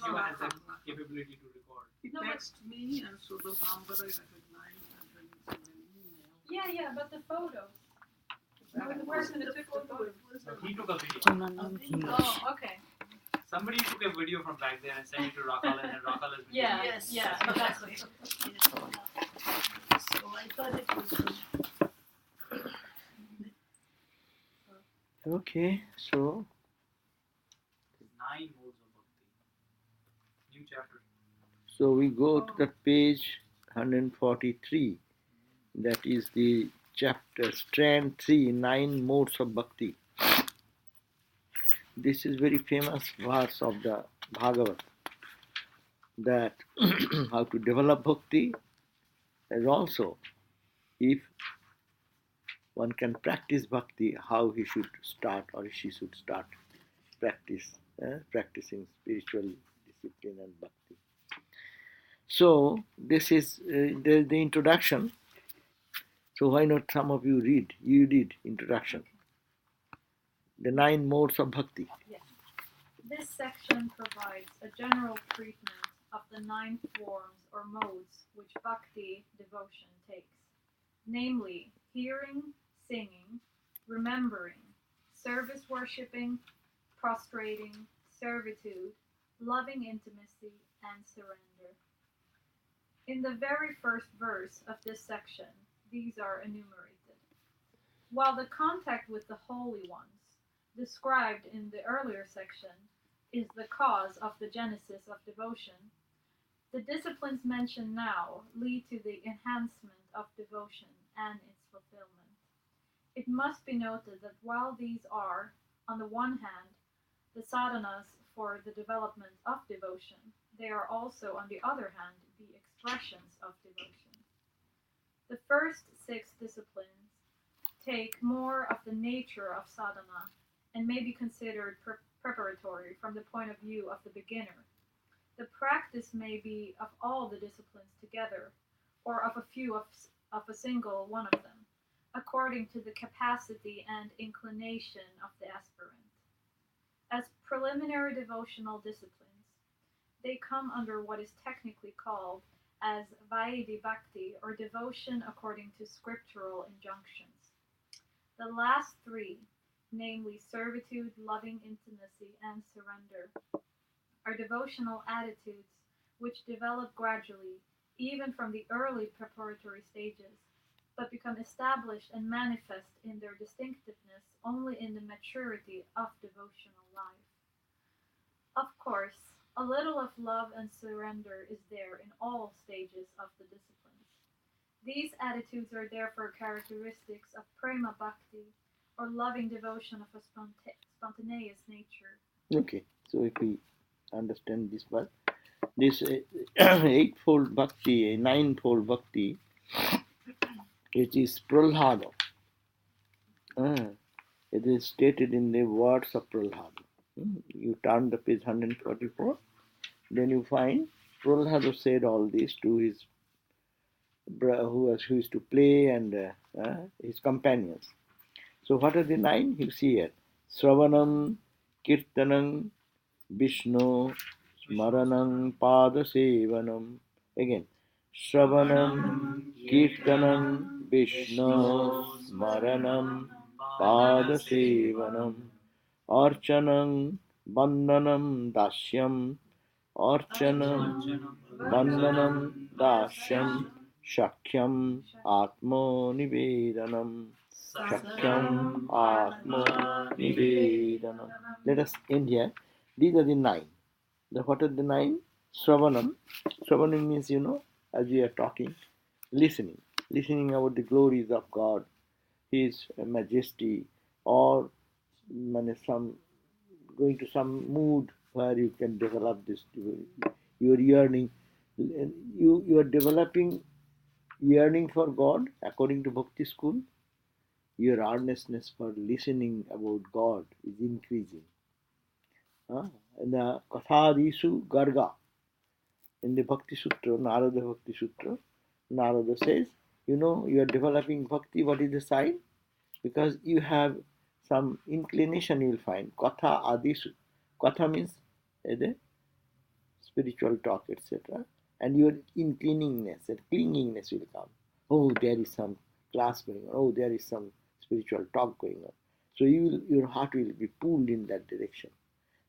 everyone has the capability to record. He texted me, and so the number I recognized, and then he sent an email. Yeah, but the photos. The person that took the photos. No, he took a video. Oh, okay. Somebody took a video from back there and sent it to Rakal, and Rakal has been Yeah, Yes. yeah, exactly. So I thought it was. Okay, so 9 modes of bhakti. New chapter. so we go to the page 143. That is the chapter, strand 3, 9 modes of bhakti. This is very famous verse of the Bhagavad, that how to develop bhakti, and also if one can practice bhakti, how he should start or she should start practicing spiritual discipline and bhakti. So this is the introduction. So why not some of you read? You read introduction. The 9 modes of bhakti. Yes. This section provides a general treatment of the 9 forms or modes which bhakti devotion takes, namely hearing, singing, remembering, service worshipping, prostrating, servitude, loving intimacy, and surrender. In the very first verse of this section, these are enumerated. While the contact with the holy ones, described in the earlier section, is the cause of the genesis of devotion, the disciplines mentioned now lead to the enhancement of devotion and its fulfillment. It must be noted that while these are, on the one hand, the sadhanas for the development of devotion, they are also, on the other hand, the expressions of devotion. The first 6 disciplines take more of the nature of sadhana and may be considered preparatory from the point of view of the beginner. The practice may be of all the disciplines together, or of a few of a single one of them, according to the capacity and inclination of the aspirant. As preliminary devotional disciplines, they come under what is technically called as Vaidhi Bhakti, or devotion according to scriptural injunctions. The last 3, namely servitude, loving intimacy, and surrender, are devotional attitudes which develop gradually, even from the early preparatory stages, but become established and manifest in their distinctiveness only in the maturity of devotional life. Of course, a little of love and surrender is there in all stages of the disciplines. These attitudes are therefore characteristics of prema bhakti, or loving devotion of a spontaneous nature. Okay, so if we understand this one, this eightfold bhakti, ninefold bhakti, it is Prahlada. It is stated in the words of Prahlada. You turn the page 144, then you find Prahlada said all this to his who used to play and his companions. So what are the 9? You see here: Sravanam, Kirtanam, Vishnu, Smaranam, Padasevanam. Again, Shravanam, Kirtanam, Vishnu, Smaranam, Padasevanam, Archanam, Bandhanam, Dashyam, Archanam, Bandhanam, Dashyam, Shakyam, Atmo Nivedanam. Shakyam Atma Nivedanam. Let us end here. These are the 9. What are the 9? Sravanam. Sravanam means, as we are talking, listening. Listening about the glories of God, His majesty, or some going to some mood where you can develop this. Your yearning. You are developing yearning for God according to Bhakti school. Your earnestness for listening about God is increasing. In the Kathadisu Garga, in the Bhakti Sutra, Narada Bhakti Sutra, Narada says, you are developing bhakti. What is the sign? Because you have some inclination, you will find. Katha Adisu. Katha means spiritual talk, etc., and your incliningness and clingingness will come. Oh, there is some class going on. Oh, there is some spiritual talk going on. So your heart will be pulled in that direction.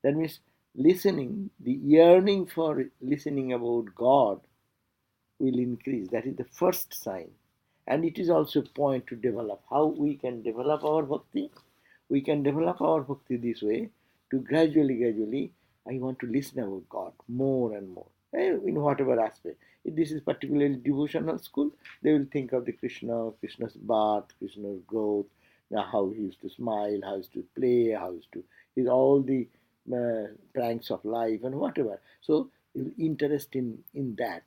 That means listening, the yearning for listening about God will increase. That is the first sign. And it is also a point to develop. How we can develop our bhakti? We can develop our bhakti this way, to gradually, I want to listen about God more and more, in whatever aspect. If this is particularly devotional school, they will think of the Krishna's birth, Krishna's growth, how he used to smile, how he used to play, how he used to, is all the pranks of life and whatever. So interest in that.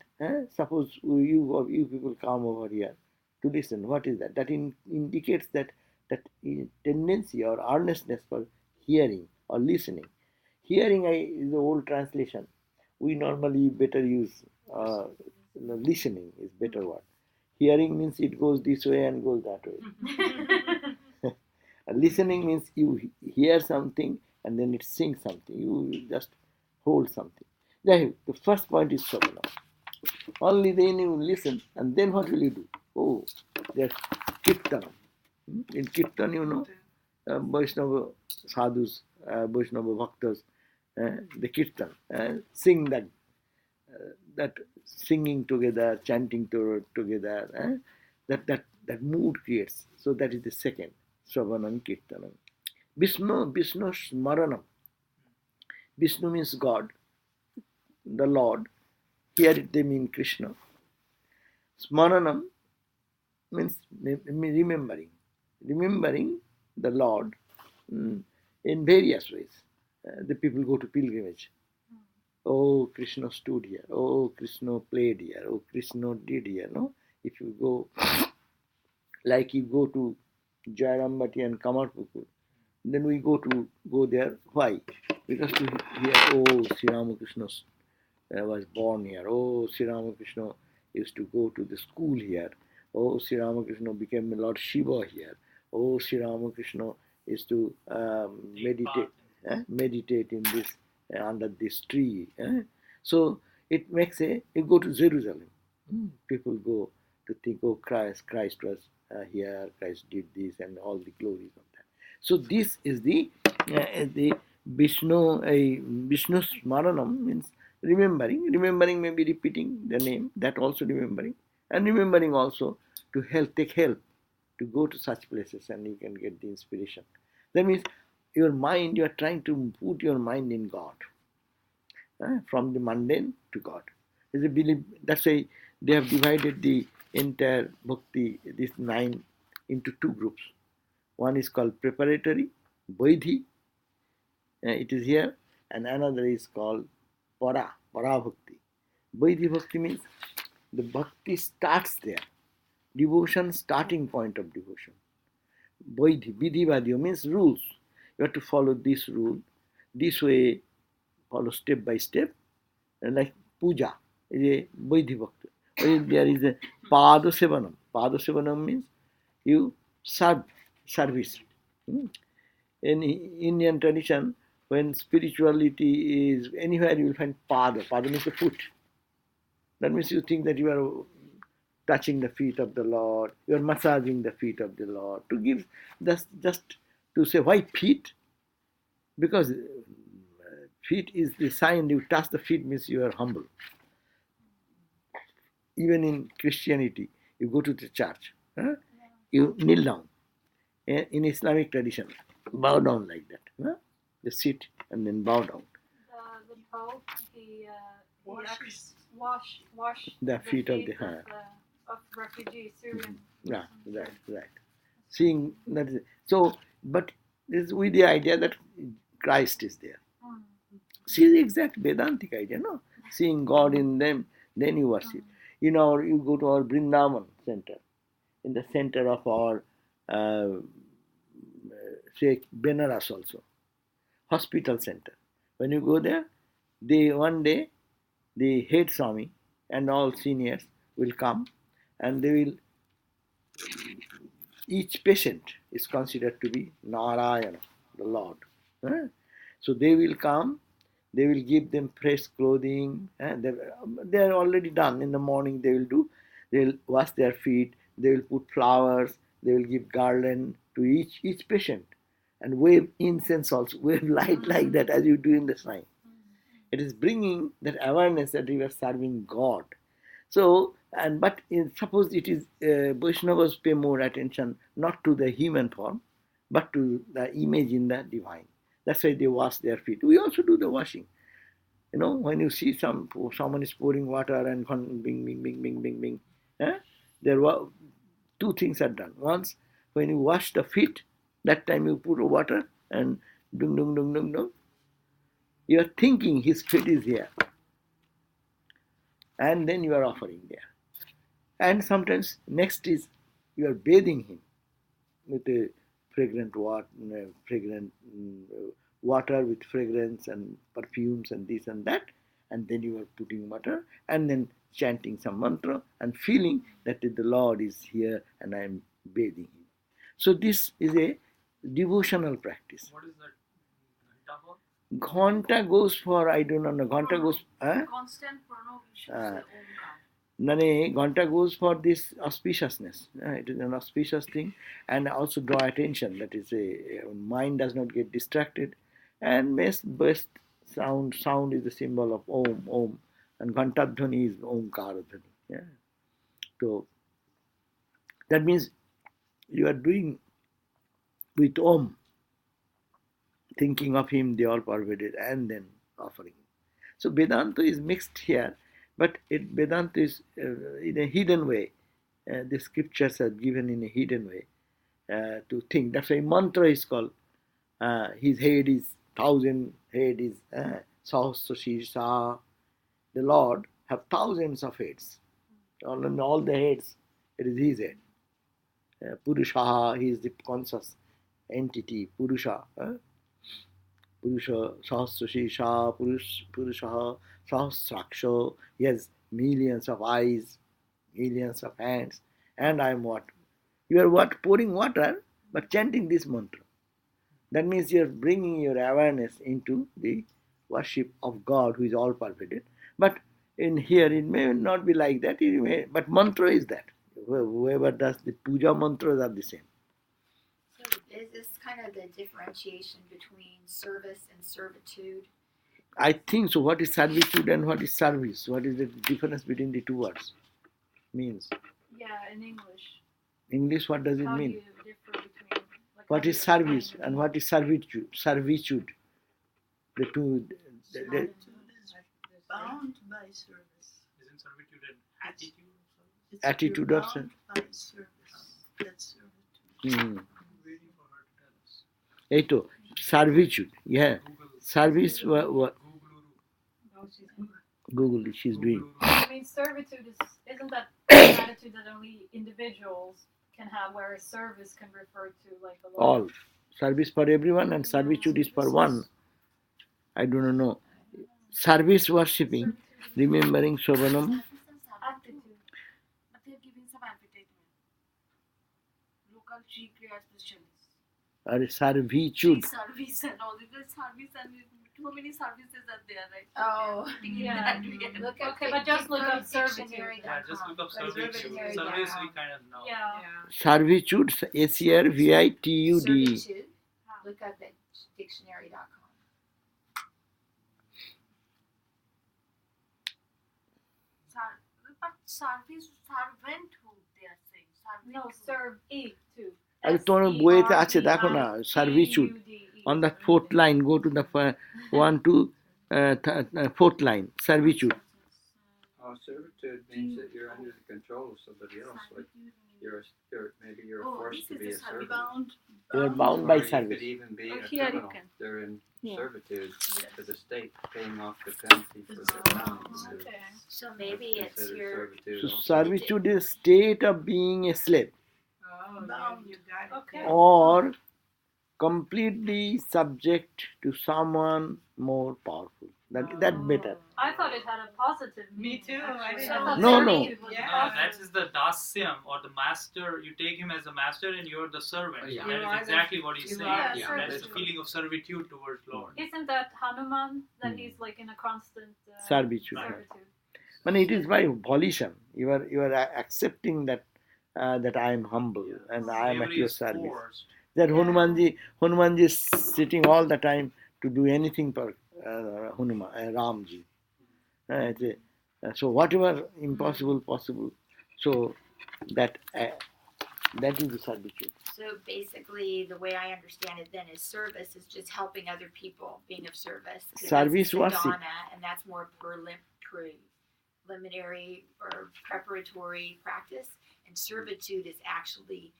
Suppose you people come over here to listen. What is that? That indicates that tendency or earnestness for hearing or listening. Hearing is the old translation. We normally better use listening is better word. Hearing means it goes this way and goes that way. Listening means you hear something and then it sings something. You just hold something. The first point is Savana. Only then you listen, and then what will you do? Oh, there's Kirtan. In Kirtan, Vaishnava sadhus, Vaishnava bhaktas, the Kirtan, sing that singing together, chanting together, that mood creates. So that is the second, Sravanam Kirtanam. Vishnu Smaranam. Vishnu means God, the Lord. Here they mean Krishna. Smaranam means remembering. Remembering the Lord in various ways. The people go to pilgrimage. Oh, Krishna stood here. Oh, Krishna played here. Oh, Krishna did here. No? If you go, like you go to Jairambati and Kamarpukur, then we go there. Why? Because to hear, oh, Sri Ramakrishna was born here. Oh, Sri Ramakrishna used to go to the school here. Oh, Sri Ramakrishna became Lord Shiva here. Oh, Sri Ramakrishna used to meditate in this under this tree. So it makes you go to Jerusalem. People go to think, oh, Christ was here. Christ did this and all the glories of that. So this is the Vishnu Smaranam means remembering. Remembering may be repeating the name, that also remembering. And remembering also to take help to go to such places and you can get the inspiration. That means your mind, you are trying to put your mind in God. From the mundane to God. That's why they have divided the entire bhakti, this 9, into 2 groups. One is called preparatory, Vaidhi, it is here, and another is called Para Bhakti. Vaidhi Bhakti means the bhakti starts there. Devotion, starting point of devotion. Vaidhi, Vidhi means rules. You have to follow this rule, this way, follow step by step, like puja is a Vaidhi Bhakti. There is a Pada Sevanam. Pada Sevanam means you service. In Indian tradition, when spirituality is anywhere, you will find Pada. Pada means the foot. That means you think that you are touching the feet of the Lord, you are massaging the feet of the Lord. To give just to say why feet? Because feet is the sign. You touch the feet means you are humble. Even in Christianity, you go to the church, you kneel down. In Islamic tradition, bow down like that. You sit and then bow down. The Pope, he wash the feet of the of refugees, Syrian. Right. Seeing that is so, but this with the idea that Christ is there. See the exact Vedantic idea, no? Seeing God in them, then you worship. You go to our Vrindavan center, in the center of our say Benaras also, hospital center. When you go there, one day the head Swami and all seniors will come and they will, each patient is considered to be Narayana, the Lord. So they will come They will give them fresh clothing. They are already done. In the morning they will do. They will wash their feet. They will put flowers. They will give garland to each patient, and wave incense also, wave light like that as you do in the shrine. It is bringing that awareness that we are serving God. So, but suppose it is Vaishnavas pay more attention not to the human form, but to the image in the divine. That's why they wash their feet. We also do the washing. When you see someone is pouring water and bing, bing, bing, bing, bing, bing, there were two things are done. Once, when you wash the feet, that time you put water and dung, dung, dung, dung, dung. You are thinking his feet is here, and then you are offering there. And sometimes next is you are bathing him with a fragrant water with fragrance and perfumes and this and that, and then you are putting water and then chanting some mantra and feeling that the Lord is here and I am bathing him. So this is a devotional practice. What is that ghanta for? Ghanta goes for, I don't know, ghanta goes... Constant pranav, you should say Omkar. Nane, ghanta goes for this auspiciousness. It is an auspicious thing, and also draw attention. That is, mind does not get distracted, and best sound is the symbol of Om, and ghantadhvani is Omkaradhvani. Yeah. So that means you are doing with Om, thinking of him, the all pervaded, and then offering. So Vedanta is mixed here. But Vedanta is in a hidden way. The scriptures are given in a hidden way to think. That's why mantra is called. His head is 1,000 head is Sahasra. The Lord have thousands of heads. All the heads, it is his head. Purusha, he is the conscious entity. Purusha. Purusha, Sahasra, Purusha, Sahasraksha. He has millions of eyes, millions of hands. And I am what? You are what? Pouring water, but chanting this mantra. That means you are bringing your awareness into the worship of God who is all pervaded. But in here, it may not be like that, but mantra is that. Whoever does the puja mantras are the same. So is this kind of the differentiation between service and servitude? I think so. What is servitude and what is service? What is the difference between the two words? Means. Yeah, in English. English, what does it How mean? do you differ between? What is service and what is servitude? Servitude. The two. Bound by service. Isn't servitude an attitude of service? It's Attitude you're of bound by service. That's servitude. I'm waiting for her to tell us. Eto, servitude. Yeah. Google. Service. Google. Google. She's doing. I mean, servitude isn't that an attitude that only individuals can have, whereas service can refer to like a lot. All. Service for everyone and servitude is for one. I don't know. Service worshipping, remembering Shobhanam. Attitude. But they're giving some advertisement. Local tree care specialists. Or servitude. Tree service and all. There's service and so many services are there, right? Oh, Yeah. Look up Okay, but just look up dictionary.com. Yeah, just look up servitude. Dictionary.com. Service we kind of know. Yeah. Servitude, SERVITUDE. Servitude. Look up at dictionary.com. But service, servanthood, they are saying. No, serve E too. আরে তোমার বইতে আছে দেখো না, servitude. On the fourth line, go to the 1 to 4th line, servitude. Servitude means that you're under the control of somebody else. Like maybe you're forced to be a servant. Bound. They are bound by Or you service. could even be a here you criminal. can. They're in Yeah. servitude to the state, paying off the penalty for their crimes. Okay. So maybe it's Considered your servitude So also. servitude is state of being a slave Bound. You got it. Okay. or completely subject to someone more powerful. That better. I thought it had a positive Me meaning. too, I actually. didn't I know. thought No, servitude no. was No, positive. that is the dasyam or the master. You take him as a master and you're the servant. Oh, yeah. So You that are is exactly what you he's are saying. the That is the servant. feeling of servitude towards Lord. Isn't that Hanuman that he's like in a constant Servitude. servitude? But it is by volition. You are accepting that that I am humble and I am at Slavery your is service. forced. That Yeah. Hanumanji is sitting all the time to do anything for Ramji. So whatever impossible possible. So that is the servitude. So basically, the way I understand it then is service is just helping other people, being of service. 'Cause Service that's worship. sadhana, and that's more preliminary or preparatory practice. And servitude is actually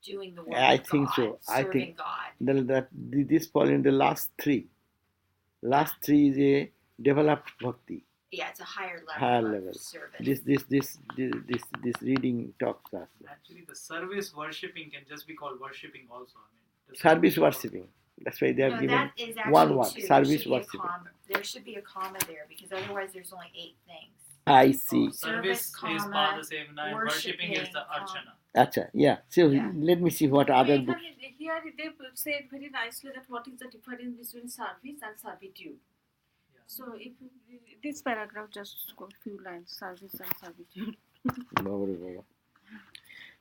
doing the work I of think God, so. I serving think God. this fall in the last three. Last three is a developed bhakti. Yeah, it's a higher level Higher of level. service. This reading talks us. Actually, the service worshipping can just be called worshipping also. I mean, the Service worshipping. That's why they have No, given that is actually one word. two. Service There should be a worshipping. comma. There should be a comma there because otherwise there's only 8 things. I see. Service is comma, Pada Sevana and worshipping is the worshipping, Archana. Acha, yeah. So Yeah. let me see what other books. Here they said very nicely that what is the difference between service and servitude. Yeah. So if this paragraph just go few lines, service and servitude. Baba.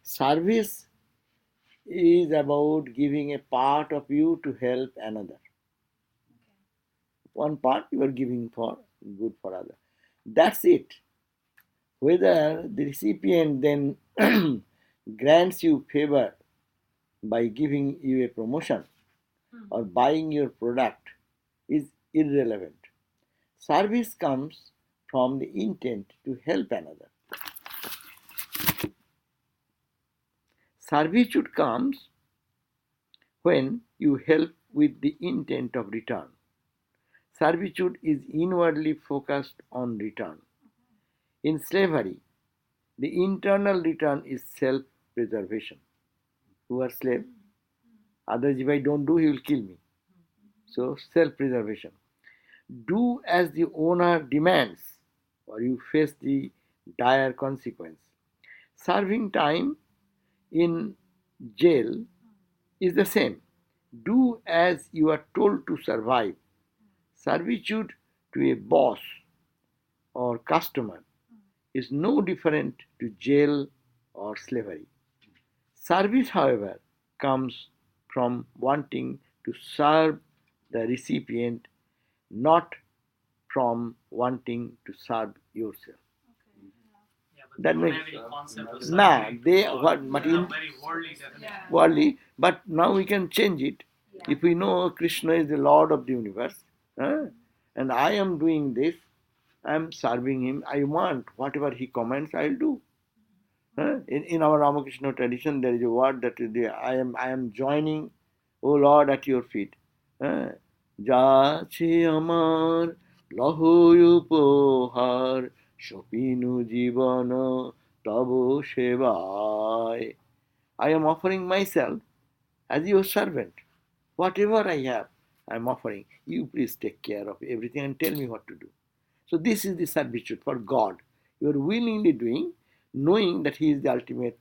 Service is about giving a part of you to help another. One part you are giving for good for other. That's it. Whether the recipient then grants you favor by giving you a promotion or buying your product is irrelevant. Service comes from the intent to help another. Servitude comes when you help with the intent of return. Servitude is inwardly focused on return. In slavery, the internal return is self-preservation. Who are slave? Otherwise, if I don't do, he will kill me. So, self-preservation. Do as the owner demands, or you face the dire consequence. Serving time in jail is the same. Do as you are told to survive. Servitude to a boss or customer is no different to jail or slavery. Service, however, comes from wanting to serve the recipient, not from wanting to serve yourself. Yeah, but That they don't makes- have any concept of Nah, serving they God. what? But It's a in very worldly definition. Yeah. worldly, but now we can change it. Yeah. If we know Krishna is the Lord of the universe, and I am doing this, I am serving him. I want whatever he commands, I'll do. In our Ramakrishna tradition, there is a word that is there, I am joining, O Lord, at your feet. যাচ্ছে আমার লহয় উপহার সপিনু জীবন তব সেবায়. I am offering myself as your servant. Whatever I have, I am offering. You please take care of everything and tell me what to do. So this is the servitude for God. You are willingly doing, knowing that He is the ultimate.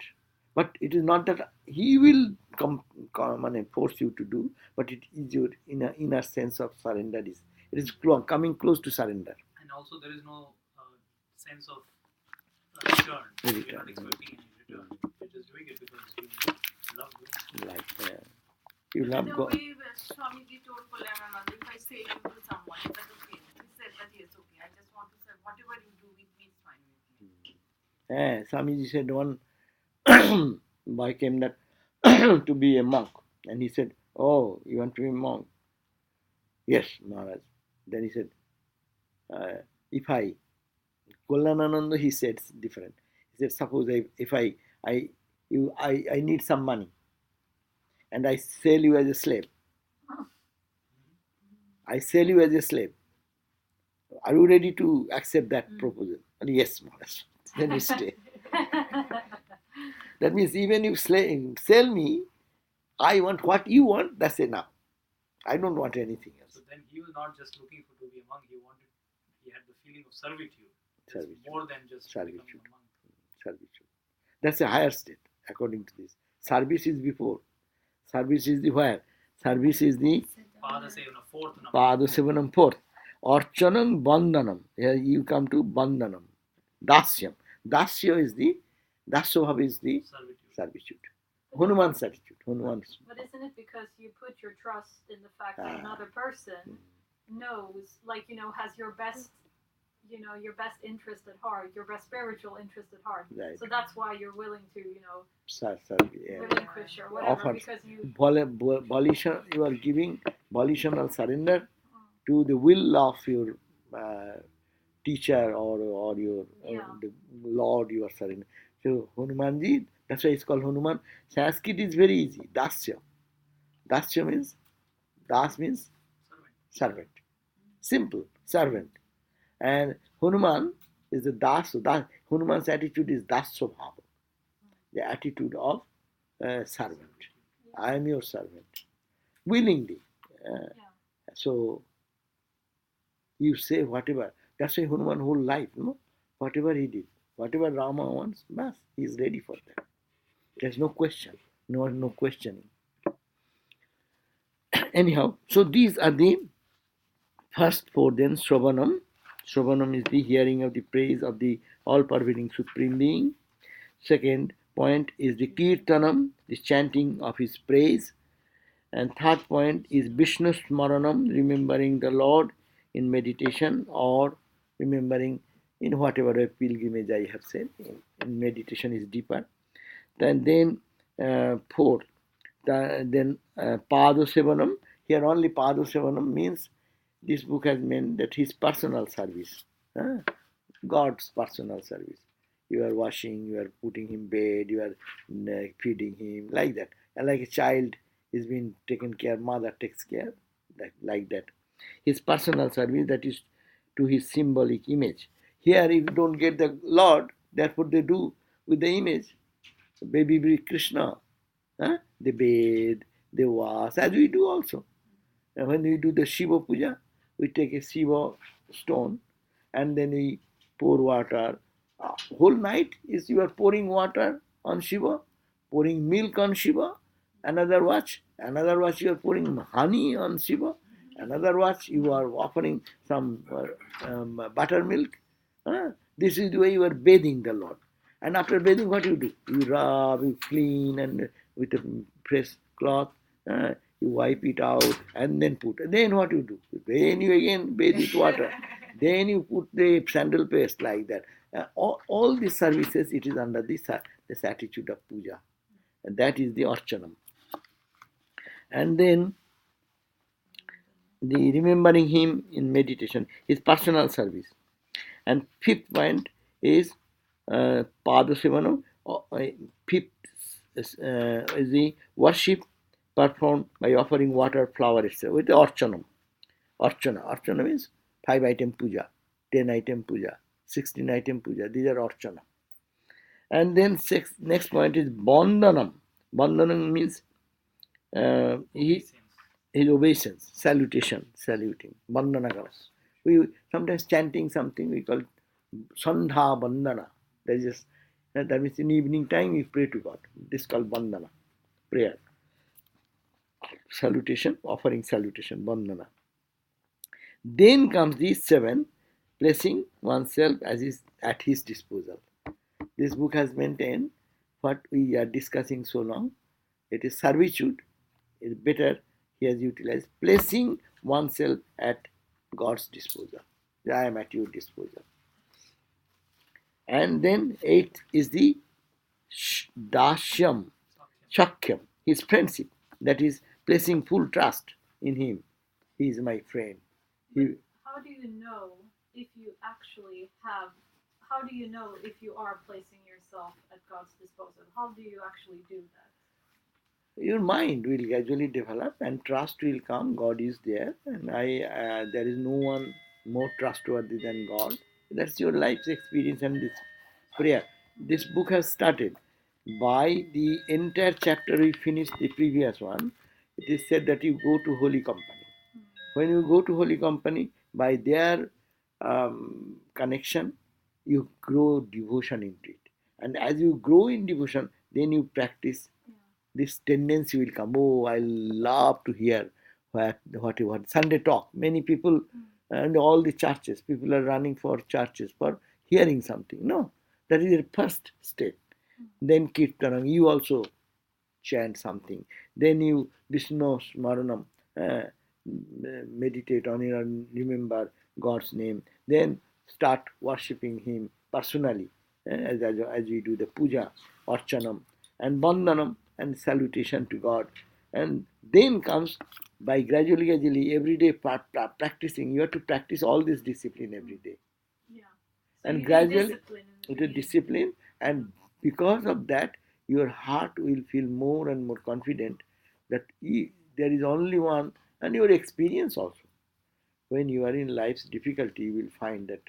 But it is not that He will come and force you to do, but it is your inner sense of surrender. It is coming close to surrender. And also there is no sense of return. You're Return. not expecting any return. You're just doing it because you love doing it. Like you love The God. way Swamiji told Pulayananda, if I say you to someone, is that okay? He said that yes, okay. I just want to say whatever you do with me is fine with me. Swamiji said one boy came that to be a monk, and he said, "Oh, you want to be a monk?" Yes, Maharaj. Then he said, "If I," Kullanananda, he said different. He said, "Suppose I need some money, and I sell you as a slave. I sell you as a slave. Are you ready to accept that proposal?" And yes, Maharaj. Then we stay. That means even if sell me, I want what you want, that's enough. I don't want anything else. So then he was not just looking to be a monk, he wanted had the feeling of servitude. It's Servitude. more than just Servitude. becoming a monk. Servitude. That's a higher state, according to this. Service is before. Service is the where? Service is the Pada Sevana, fourth number. Padasevanam fourth. Archanam Bandhanam. Here you come to Bandhanam. Dasyam. Dasya is the Dasyabhav is the Servitude. servitude. Hanuman's attitude. Hanuman's. But isn't it because you put your trust in the fact that another person knows, like, has your best, your best interest at heart, your best spiritual interest at heart. Right. So that's why you're willing to, Yeah. relinquish or whatever, Offers. because you. Volition, you are giving volitional surrender to the will of your teacher or your the Lord you are surrendering. So Hanumanji, that's why it's called Hanuman. Sanskrit is very easy. Dasya. Dasya means, Das means servant. Simple, servant. And Hanuman is the Das. So Hanuman's attitude is Dasyabhava, the attitude of servant. I am your servant. Willingly. So you say whatever. That's why Hanuman whole life, whatever he did, whatever Rama wants, bas, he is ready for that. There's no question, no questioning. Anyhow, so these are the first four. Then Shravanam. Shravanam is the hearing of the praise of the all-pervading Supreme Being. Second point is the Kirtanam, the chanting of his praise. And third point is Vishnu Smaranam, remembering the Lord in meditation or remembering in whatever pilgrimage I have said. In meditation is deeper. Then fourth, then Padasevanam. Here only Padasevanam means this book has meant that his personal service, God's personal service. You are washing, you are putting him bed, you are feeding him, like that. And like a child is being taken care, mother takes care, like that. His personal service, that is to his symbolic image. Here, if you don't get the Lord, that's what they do with the image. Baby Krishna, they bathe, they wash, as we do also. And when we do the Shiva Puja, we take a Shiva stone and then we pour water. Whole night is you are pouring water on Shiva, pouring milk on Shiva. Another watch you are pouring honey on Shiva. Another watch you are offering some buttermilk. This is the way you are bathing the Lord. And after bathing, what you do? You rub, you clean, and with a fresh cloth, you wipe it out, and then put. Then what you do? Then you again bathe with water. Then you put the sandal paste, like that. All these services, it is under this attitude of puja. And that is the archanam. And then the remembering him in meditation, his personal service. And fifth point is Padasevanam. Fifth is the worship performed by offering water, flower, etc. with the archanam. Archana means 5-item puja, 10-item puja, 16-item puja. These are archana. And then next point is bandhanam. Bandhanam means his obeisance, saluting. Bandhana karas. We sometimes chanting something we call Sandha Bandhana. That means in evening time we pray to God. This is called Bandhana, prayer. Salutation, offering salutation, Bandhana. Then comes these 7, placing oneself at his disposal. This book has maintained what we are discussing so long. It is servitude. It is better he has utilized placing oneself at God's disposal. I am at your disposal. And then 8th is the Dashyam, Shakyam, his friendship. That is placing full trust in him. He is my friend. How do you know if you actually have? How do you know if you are placing yourself at God's disposal? How do you actually do that? Your mind will gradually develop and trust will come. God is there, and there is no one more trustworthy than God. That's your life's experience and this prayer. This book has started. By the entire chapter we finished the previous one, it is said that you go to holy company. When you go to holy company, by their connection, you grow devotion into it. And as you grow in devotion, then you practice. This tendency will come. Oh, I love to hear what Sunday talk. Many people and all the churches, people are running for churches for hearing something. No, that is the first step. Then kirtanam, you also chant something. Then you Vishnu Smaranam, meditate on it and remember God's name. Then start worshipping Him personally, as we do the puja, archanam, and bandhanam, and salutation to God. And then comes by gradually every day practicing. You have to practice all this discipline every day. Yeah. So And you gradually, need discipline in the it is beginning. discipline, and because of that, your heart will feel more and more confident that there is only one, and your experience also. When you are in life's difficulty, you will find that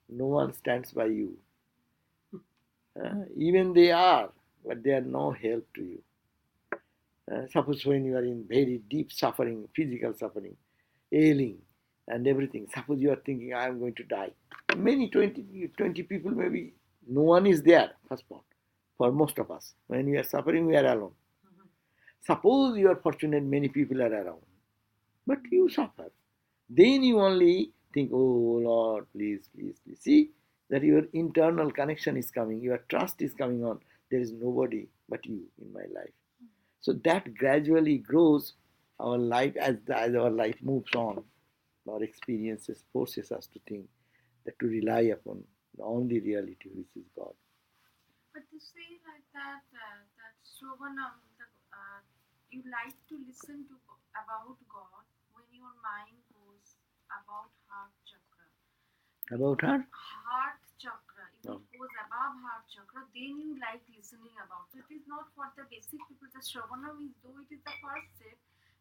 no one stands by you. Even they are, but they are no help to you. Suppose when you are in very deep suffering, physical suffering, ailing, and everything. Suppose you are thinking, I am going to die. Many 20 people, maybe no one is there, first of all, for most of us. When we are suffering, we are alone. Suppose you are fortunate, many people are around, but you suffer. Then you only think, oh Lord, please, please, please. See that your internal connection is coming, your trust is coming on. There is nobody but you in my life. So that gradually grows our life as our life moves on. Our experiences forces us to think that to rely upon the only reality which is God. But they say like that, that Shravanam, you like to listen to about God when your mind goes about heart chakra. About her? Heart chakra. If No. it goes above heart chakra, then you like listening about. So it is not for the basic people. The Shravanam is, though it is the first step,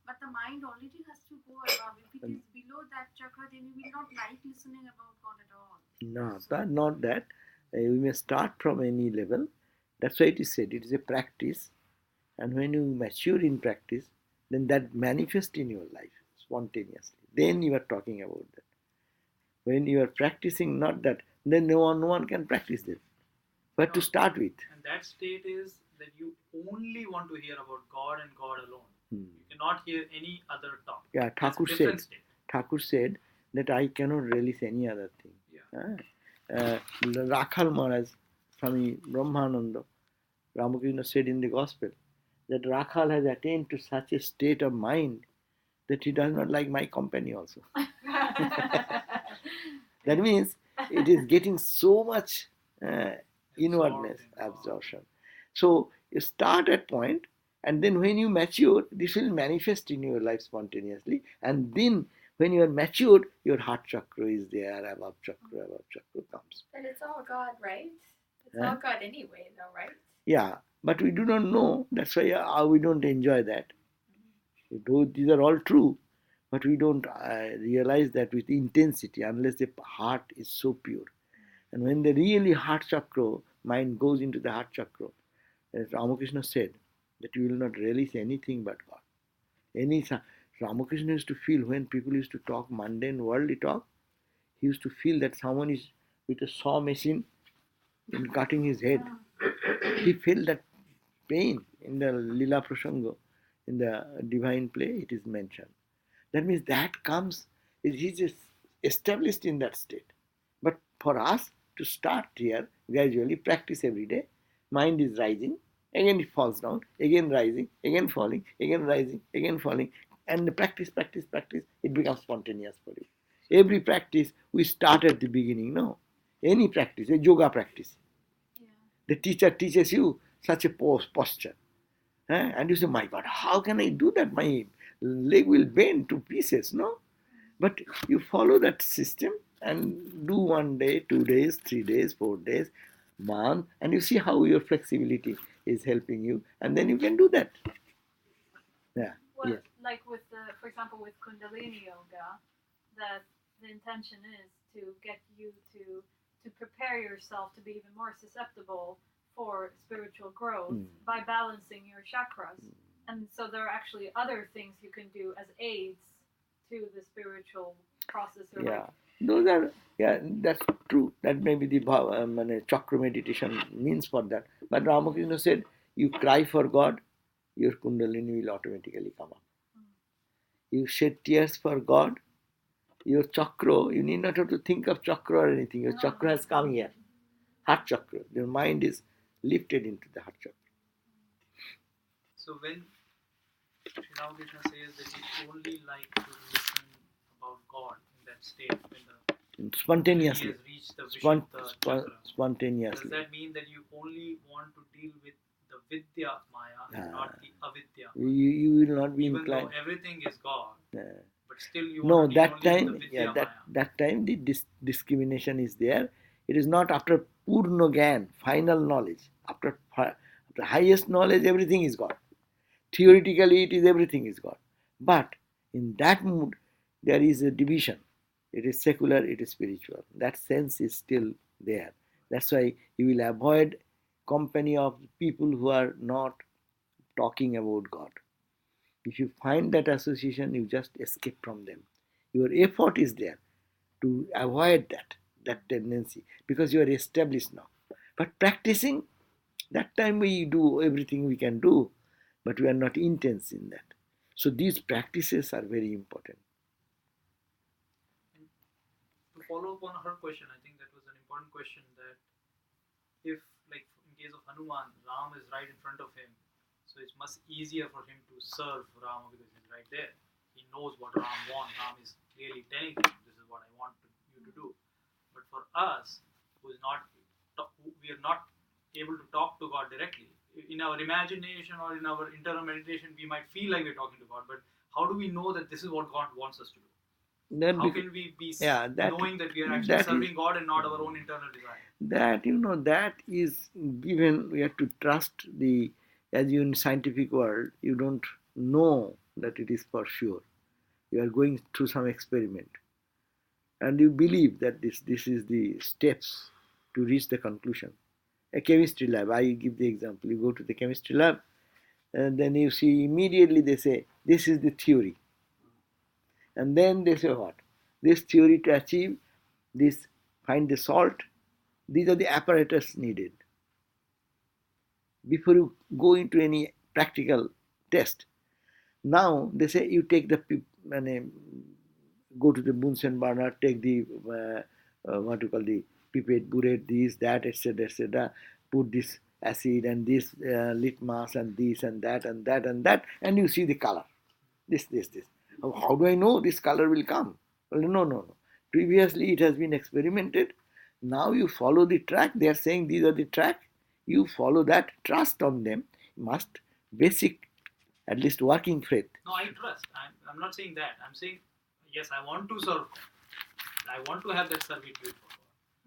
but the mind already has to go above. If it is below that chakra, then you will not like listening about God at all. No, not that. We may start from any level. That's why it is said. It is a practice. And when you mature in practice, then that manifests in your life spontaneously. Then you are talking about that. When you are practicing not that, then no one can practice this. But to start with. And that state is that you only want to hear about God and God alone. Hmm. You cannot hear any other talk. Yeah, That's a different state. Thakur said that I cannot release any other thing. Yeah. Rakhal Maharaj, Swami Brahmananda, Ramakrishna said in the Gospel that Rakhal has attained to such a state of mind that he does not like my company also. That means it is getting so much inwardness, absorption. So you start at point, and then when you mature, this will manifest in your life spontaneously. And then when you are matured, your heart chakra is there, above chakra comes. But it's all God, right? It's all God anyway, though, right? Yeah, but we do not know. That's why we don't enjoy that. Though these are all true, but we don't realize that with intensity unless the heart is so pure. And when the really heart chakra, mind goes into the heart chakra, as Ramakrishna said, that you will not release anything but God. Ramakrishna used to feel when people used to talk mundane, worldly talk, he used to feel that someone is with a saw machine and cutting his head. He felt that pain in the Lila Prasanga, in the divine play, it is mentioned. That means that comes, it is established in that state. But for us to start here, gradually practice every day, mind is rising, again it falls down, again rising, again falling, again rising, again falling, and practice, it becomes spontaneous for you. Every practice we start at the beginning, no? Any practice, a yoga practice. Yeah. The teacher teaches you such a posture. And you say, my God, how can I do that? My leg will bend to pieces, no? But you follow that system and do 1 day, 2 days, 3 days, 4 days, month, and you see how your flexibility is helping you, and then you can do that. Yeah. Well, yes. Like with for example, with Kundalini yoga, that the intention is to get you to prepare yourself to be even more susceptible for spiritual growth by balancing your chakras. And so there are actually other things you can do as aids to the spiritual process, or like Those are, yeah, that's true. That may be the chakra meditation means for that. But Ramakrishna said, you cry for God, your kundalini will automatically come up. You shed tears for God, your chakra, you need not have to think of chakra or anything. Your chakra has come here. Heart chakra. Your mind is lifted into the heart chakra. So when Sri Ramakrishna says that he only like to listen about God in that state, when Spontaneously. he has reached the Vishuddha chakra, Spontaneously. does that mean that you only want to deal with the Vidya Maya and not the Avidya? You will not be Even inclined. though everything is God, but still you No, want to deal that only time, with the Vidya Maya. that time the discrimination is there. It is not after Purno Gyan, final knowledge. After highest knowledge, everything is God. Theoretically, it is everything is God. But in that mood, there is a division. It is secular, it is spiritual. That sense is still there. That's why you will avoid company of people who are not talking about God. If you find that association, you just escape from them. Your effort is there to avoid that tendency because you are established now. But practicing, that time we do everything we can do, but we are not intense in that. So these practices are very important. To follow up on her question, I think that was an important question, that if, like in case of Hanuman, Ram is right in front of him, so it's much easier for him to serve Rama because he's right there. He knows what Ram wants. Ram is clearly telling him, this is what I want you to do. But for us, who is not, we are not able to talk to God directly. In our imagination or in our internal meditation, we might feel like we're talking to God, but how do we know that this is what God wants us to do? How can we be knowing that we are actually serving God and not our own internal desire? That is given. We have to trust the, as you in scientific world, you don't know that it is for sure. You are going through some experiment, and you believe that this is the steps to reach the conclusion. A chemistry lab, I give the example. You go to the chemistry lab, and then you see immediately they say this is the theory, and then they say what? This theory to achieve this, find the salt. These are the apparatus needed. Before you go into any practical test, now they say you take the go to the Bunsen burner, take the what you call the pipette, burette, this, that, etc., put this acid and this litmus and this and that and that and that, and you see the color. This. How do I know this color will come? Well, no. Previously it has been experimented. Now you follow the track. They are saying these are the track. You follow that. Trust on them. Must basic, at least working faith. No, I trust. I'm not saying that. I'm saying, yes, I want to serve. I want to have that servitude for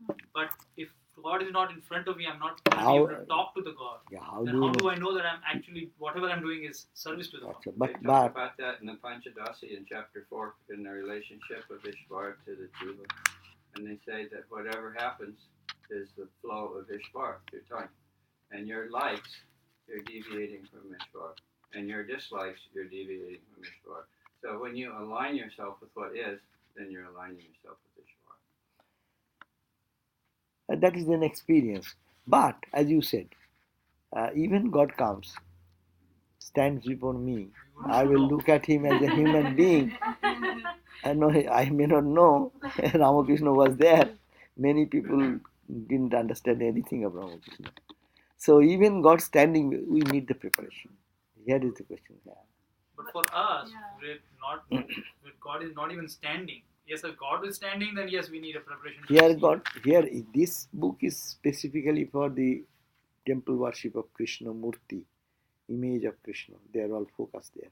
God. But if God is not in front of me, I'm not able to talk to the God. Yeah, how do I know that I'm actually, whatever I'm doing is service to the God? They talk about that in the Panchadasi in chapter 4, in the relationship of Ishvara to the Jiva. And they say that whatever happens is the flow of Ishvara through time. And your likes, you're deviating from Ishvara. And your dislikes, you're deviating from Ishvara. So when you align yourself with what is, then you're aligning yourself with Ishvara. That is an experience. But as you said, even God comes, stands before me. I will look at him as a human being. I may not know. Ramakrishna was there. Many people didn't understand anything of Ramakrishna. So even God standing, we need the preparation. Here is the question. But for us, God is not even standing. Yes, if God is standing, then yes, we need a preparation. Here, this book is specifically for the temple worship of Krishna Murti, image of Krishna. They are all focused there.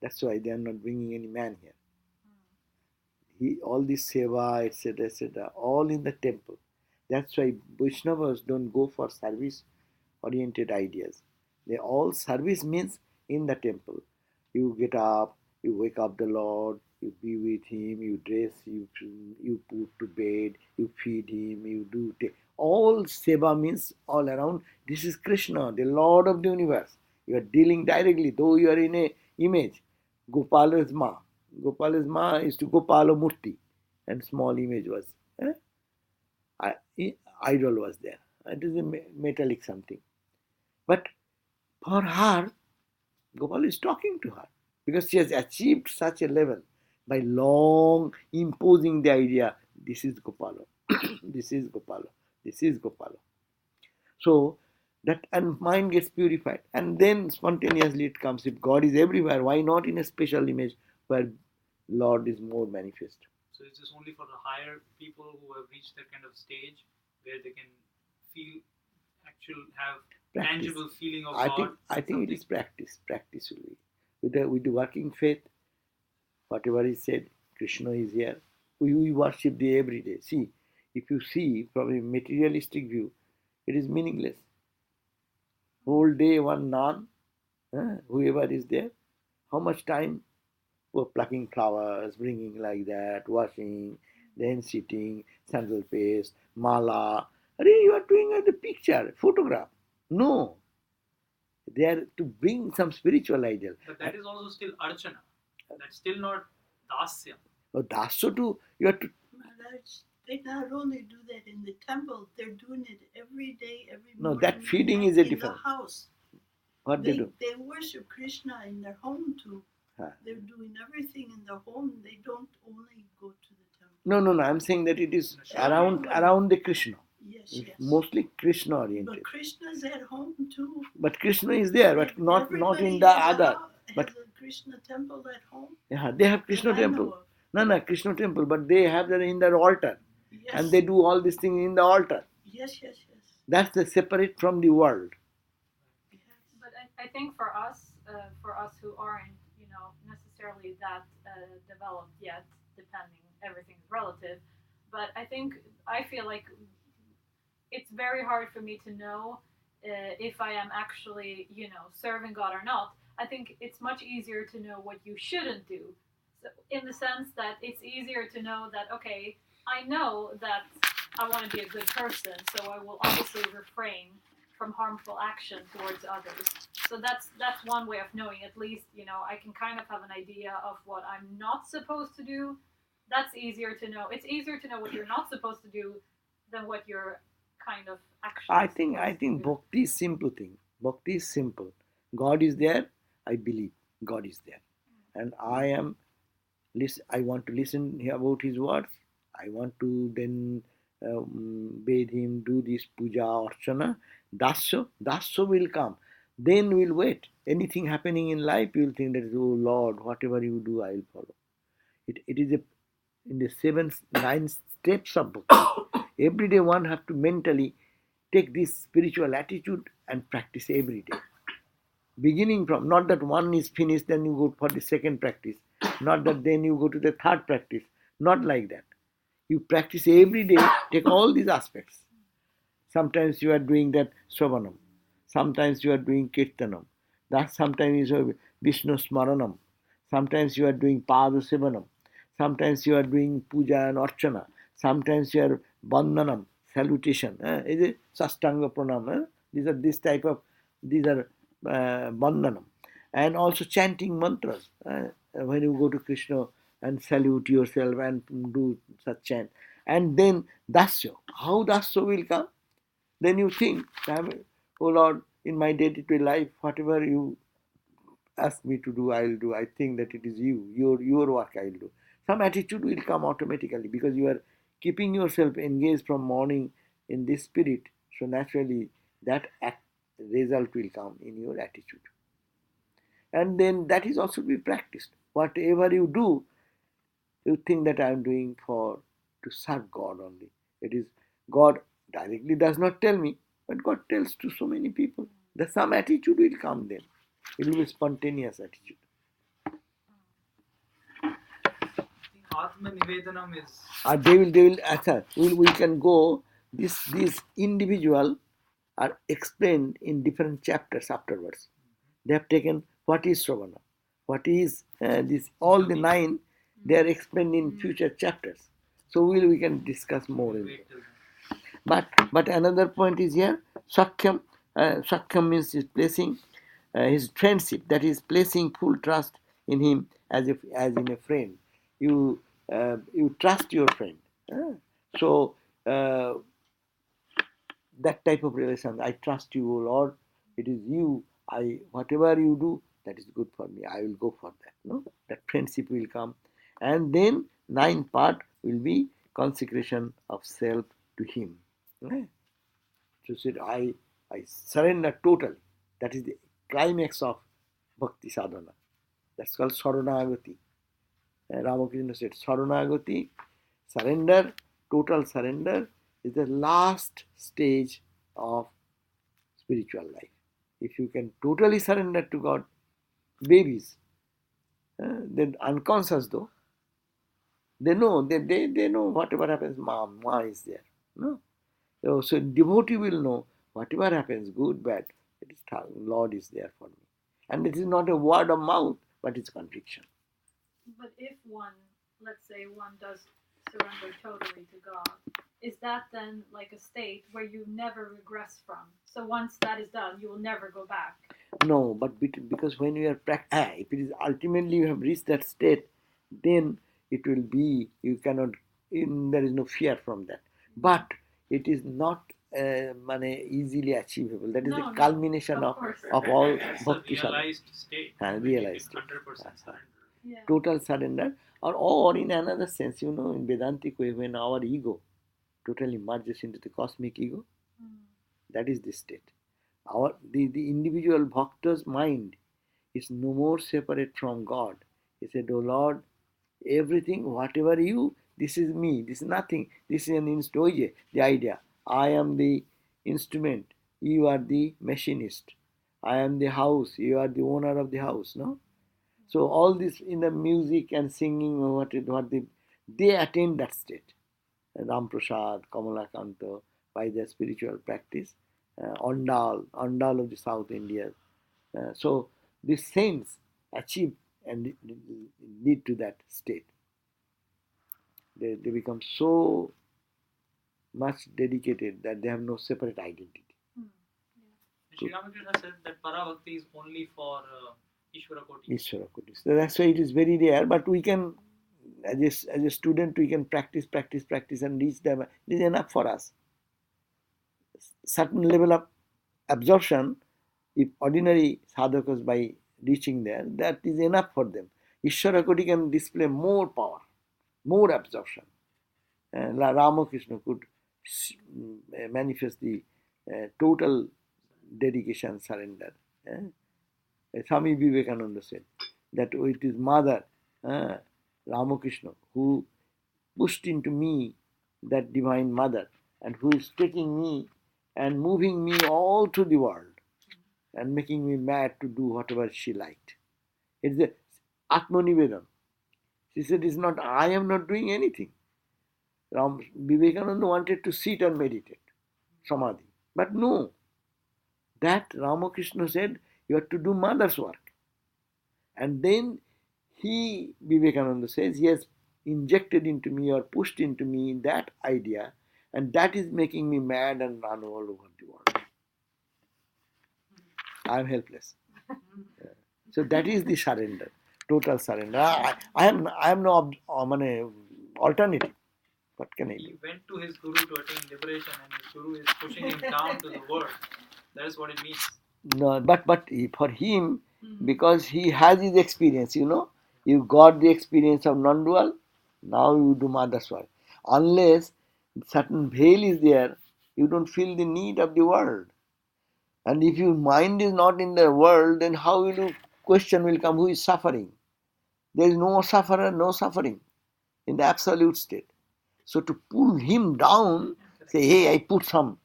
That's why they are not bringing any man here. All this seva, etc., all in the temple. That's why Vaishnavas don't go for service-oriented ideas. All service means in the temple. You get up, you wake up the Lord, you be with Him, you dress, you put to bed, you feed Him, you do. All seva means all around. This is Krishna, the Lord of the universe. You are dealing directly, though you are in a image. Gopala's Ma. Gopala's Ma is to Gopala Murti. and small image was, idol was there. It is a metallic something. But for her, Gopal is talking to her because she has achieved such a level by long imposing the idea, this is Gopala, this is Gopala, this is Gopala. So that and mind gets purified, and then spontaneously it comes. If God is everywhere, why not in a special image where Lord is more manifest? So is this only for the higher people who have reached that kind of stage where they can feel, have Practice. tangible feeling of I God? think it is practice. Practice will be with the working faith. Whatever is said, Krishna is here. We worship the every day. See, if you see from a materialistic view, it is meaningless. Whole day one nan, whoever is there, how much time for plucking flowers, bringing like that, washing, then sitting, sandal paste, mala. You are doing the picture, photograph. No, they are to bring some spiritual ideal. But that is also still archana. That's still not dasya. Oh, dasya too. You have to. Maharaj, they not only do that in the temple, they're doing it every day, every No, morning. that feeding and is a in different. the house. What they do? They worship Krishna in their home too. Huh. They're doing everything in their home. They don't only go to the temple. No. I'm saying that it is around the Krishna. Yes. Mostly Krishna oriented. But Krishna's at home too. But Krishna is there, but not Everybody in the has other. But a Krishna temple at home. Yeah, they have Krishna temple. No, Krishna temple, but they have that in their altar. Yes. And they do all these things in the altar. Yes. That's the separate from the world. Yes. But I think for us who aren't, necessarily that developed yet, depending, everything's relative. But I feel like it's very hard for me to know if I am actually, serving God or not. I think it's much easier to know what you shouldn't do. So in the sense that it's easier to know that, okay, I know that I want to be a good person, so I will obviously refrain from harmful action towards others. So that's one way of knowing. At least, I can kind of have an idea of what I'm not supposed to do. That's easier to know. It's easier to know what you're not supposed to do than what you're kind of actually. I think bhakti is simple thing. Bhakti is simple. God is there. I believe God is there, and I want to listen about His words. I want to then bathe Him, do this puja, archana. Dasya will come. Then we'll wait. Anything happening in life, you'll think that, oh Lord, whatever you do, I will follow. It is in the 9 steps of bhakti. Every day one have to mentally take this spiritual attitude and practice every day. Beginning from, not that one is finished, then you go for the second practice. Not that then you go to the third practice. Not like that. You practice every day, take all these aspects. Sometimes you are doing that Sravanam. Sometimes you are doing Kirtanam. That sometimes is Vishnu Smaranam. Sometimes you are doing Pada Sevanam. Sometimes you are doing Puja and Archana. Sometimes you are Bandhanam, salutation. Is it Sastanga Pranam? These are Bandhanam. And also chanting mantras. When you go to Krishna and salute yourself and do such chant. And then Dasya. How Dasya will come? Then you think, oh Lord, in my day-to-day life, whatever you ask me to do, I will do. I think that it is your work I will do. Some attitude will come automatically because you are keeping yourself engaged from morning in this spirit. So naturally, that result will come in your attitude. And then that is also to be practiced. Whatever you do, you think that I am doing to serve God only. It is God directly does not tell me, but God tells to so many people. That some attitude will come then. It will be spontaneous attitude. Atma Nivedanam is. We can go. These individual are explained in different chapters afterwards. They have taken what is Sravana, what is this. All the 9 they are explained in future chapters. So we can discuss more in it. But another point is here. Sakhyam. Sakhyam means is placing his friendship. That is placing full trust in him as in a friend. You you trust your friend. So that type of relation, I trust you, O Lord. It is you. Whatever you do, that is good for me. I will go for that. No, that friendship will come, and then 9th part will be consecration of self to Him. So said, I surrender totally. That is the climax of bhakti sadhana. That's called Saranagati. Ramakrishna said, Saranagati, surrender, total surrender, is the last stage of spiritual life. If you can totally surrender to God, babies, then unconscious though, they know, they know whatever happens, ma is there. No? So devotee will know whatever happens, good, bad, it is Lord is there for me. And it is not a word of mouth, but it's conviction. But if one, let's say one does surrender totally to God, is that then like a state where you never regress from? So once that is done, you will never go back. No, but because when you are if it is ultimately you have reached that state, then it will be, you cannot, there is no fear from that. But it is not easily achievable. That is the culmination of all bhakti sadhana. Realized state. Realized state. 100% surrender. Yeah. Total surrender, or in another sense, in Vedantic way, when our ego totally merges into the cosmic ego, that is the state. The individual bhakta's mind is no more separate from God. He said, "Oh Lord, everything, whatever you, this is me, this is nothing, this is an instrument, the idea. I am the instrument, you are the machinist. I am the house, you are the owner of the house." No? So all this in the music and singing, they attain that state. Ram Prasad, Kamalakanta, by their spiritual practice, Andal of the South India. So these saints achieve and lead to that state. They become so much dedicated that they have no separate identity. Sri Ramakrishna said that Parabhakti is only for Ishvara Koti. Ishvara Koti. So that's why it is very rare, but we can, as a student, we can practice and reach them. It is enough for us. Certain level of absorption, if ordinary sadhakas by reaching there, that is enough for them. Ishvara Koti can display more power, more absorption. Ramakrishna could manifest the total dedication, surrender. Swami Vivekananda said that it is Mother Ramakrishna who pushed into me that divine Mother, and who is taking me and moving me all through the world and making me mad to do whatever she liked. It is Atmanivedam. She said, "It's not, I am not doing anything." Vivekananda wanted to sit and meditate, samadhi. But no, that Ramakrishna said, you have to do Mother's work. And then Vivekananda says, he has injected into me or pushed into me that idea, and that is making me mad and run all over the world. I am helpless. So that is the surrender, total surrender. I am no alternative. What can I do? He went to his guru to attain liberation, and his guru is pushing him down to the world. That is what it means. No, but for him, because he has his experience, you got the experience of non-dual, now you do Mother's work. Unless certain veil is there, you don't feel the need of the world. And if your mind is not in the world, then how will you, question will come, who is suffering? There is no sufferer, no suffering in the absolute state. So to pull him down, say, hey, I put something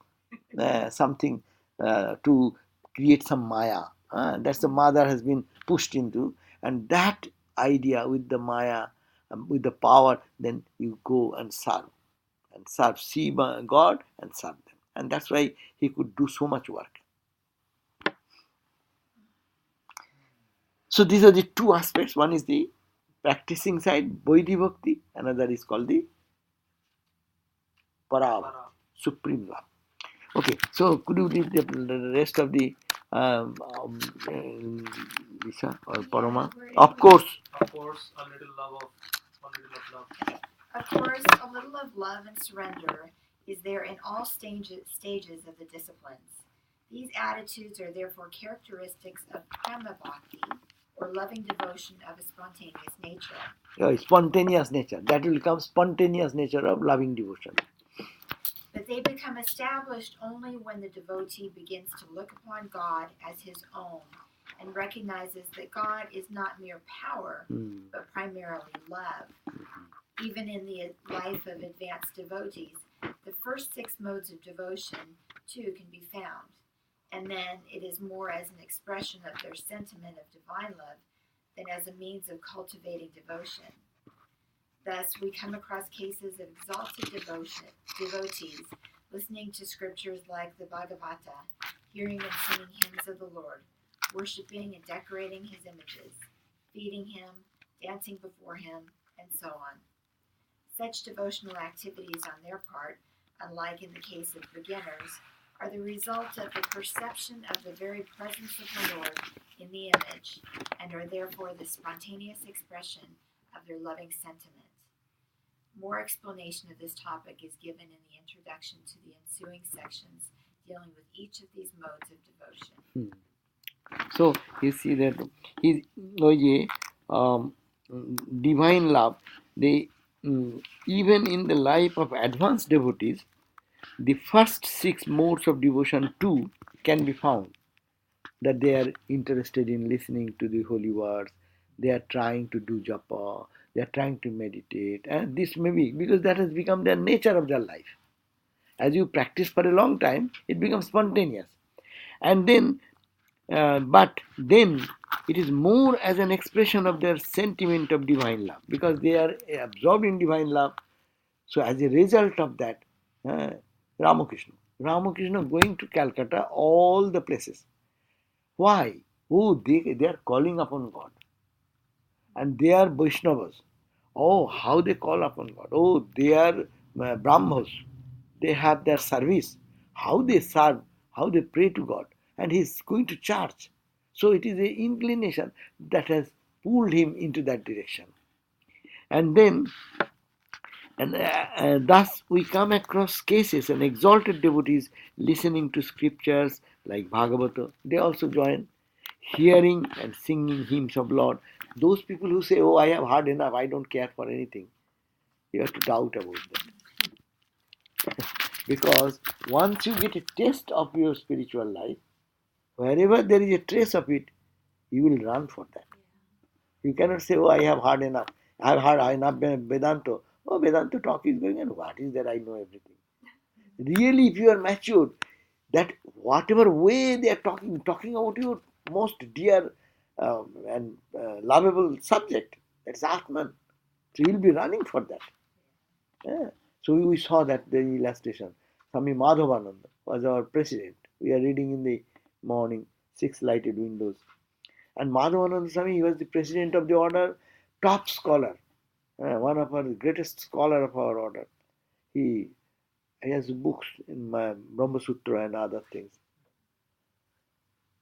to create some maya. That's the Mother has been pushed into. And that idea with the maya, with the power, then you go and serve. And serve, see God and serve them. And that's why he could do so much work. So these are the two aspects. One is the practicing side, Vaidhi Bhakti. Another is called the Para, supreme love. Okay, so could you read the rest of the Lisa or Parama? Of course. Of course, a little love of little of love. Of course, a little of love and surrender is there in all stages of the disciplines. These attitudes are therefore characteristics of prema bhakti, or loving devotion of a spontaneous nature. Spontaneous nature. That will become spontaneous nature of loving devotion. But they become established only when the devotee begins to look upon God as his own and recognizes that God is not mere power, but primarily love. Even in the life of advanced devotees, the first 6 modes of devotion, too, can be found. And then it is more as an expression of their sentiment of divine love than as a means of cultivating devotion. Thus, we come across cases of exalted devotees listening to scriptures like the Bhagavata, hearing and singing hymns of the Lord, worshiping and decorating his images, feeding him, dancing before him, and so on. Such devotional activities on their part, unlike in the case of beginners, are the result of the perception of the very presence of the Lord in the image, and are therefore the spontaneous expression of their loving sentiment. More explanation of this topic is given in the introduction to the ensuing sections dealing with each of these modes of devotion. So you see that divine love, they even in the life of advanced devotees, the first 6 modes of devotion too can be found. That they are interested in listening to the holy words, they are trying to do japa, they are trying to meditate, and this may be because that has become their nature of their life. As you practice for a long time, it becomes spontaneous. And then, but then it is more as an expression of their sentiment of divine love, because they are absorbed in divine love. So as a result of that, Ramakrishna going to Calcutta, all the places. Why? Oh, they are calling upon God. And they are Vaishnavas. Oh, how they call upon God. Oh, they are Brahmas. They have their service. How they serve, how they pray to God. And he is going to church. So it is an inclination that has pulled him into that direction. And then, thus we come across cases and exalted devotees listening to scriptures like Bhagavata. They also join, hearing and singing hymns of Lord. Those people who say, oh, I have heard enough, I don't care for anything, you have to doubt about that. Because once you get a taste of your spiritual life, wherever there is a trace of it, you will run for that. You cannot say, oh, I have heard enough. I have heard enough Vedanta. Oh, Vedanta talk is going on. What is that? I know everything. Really, if you are matured, that whatever way they are talking about your most dear and lovable subject, that's Atman. So you will be running for that. Yeah. So we saw that the illustration. Swami Madhavananda was our president. We are reading in the morning, 6 lighted windows. And Madhavananda Swami, he was the president of the order, top scholar, one of our greatest scholar of our order. He has books in my Brahma Sutra and other things.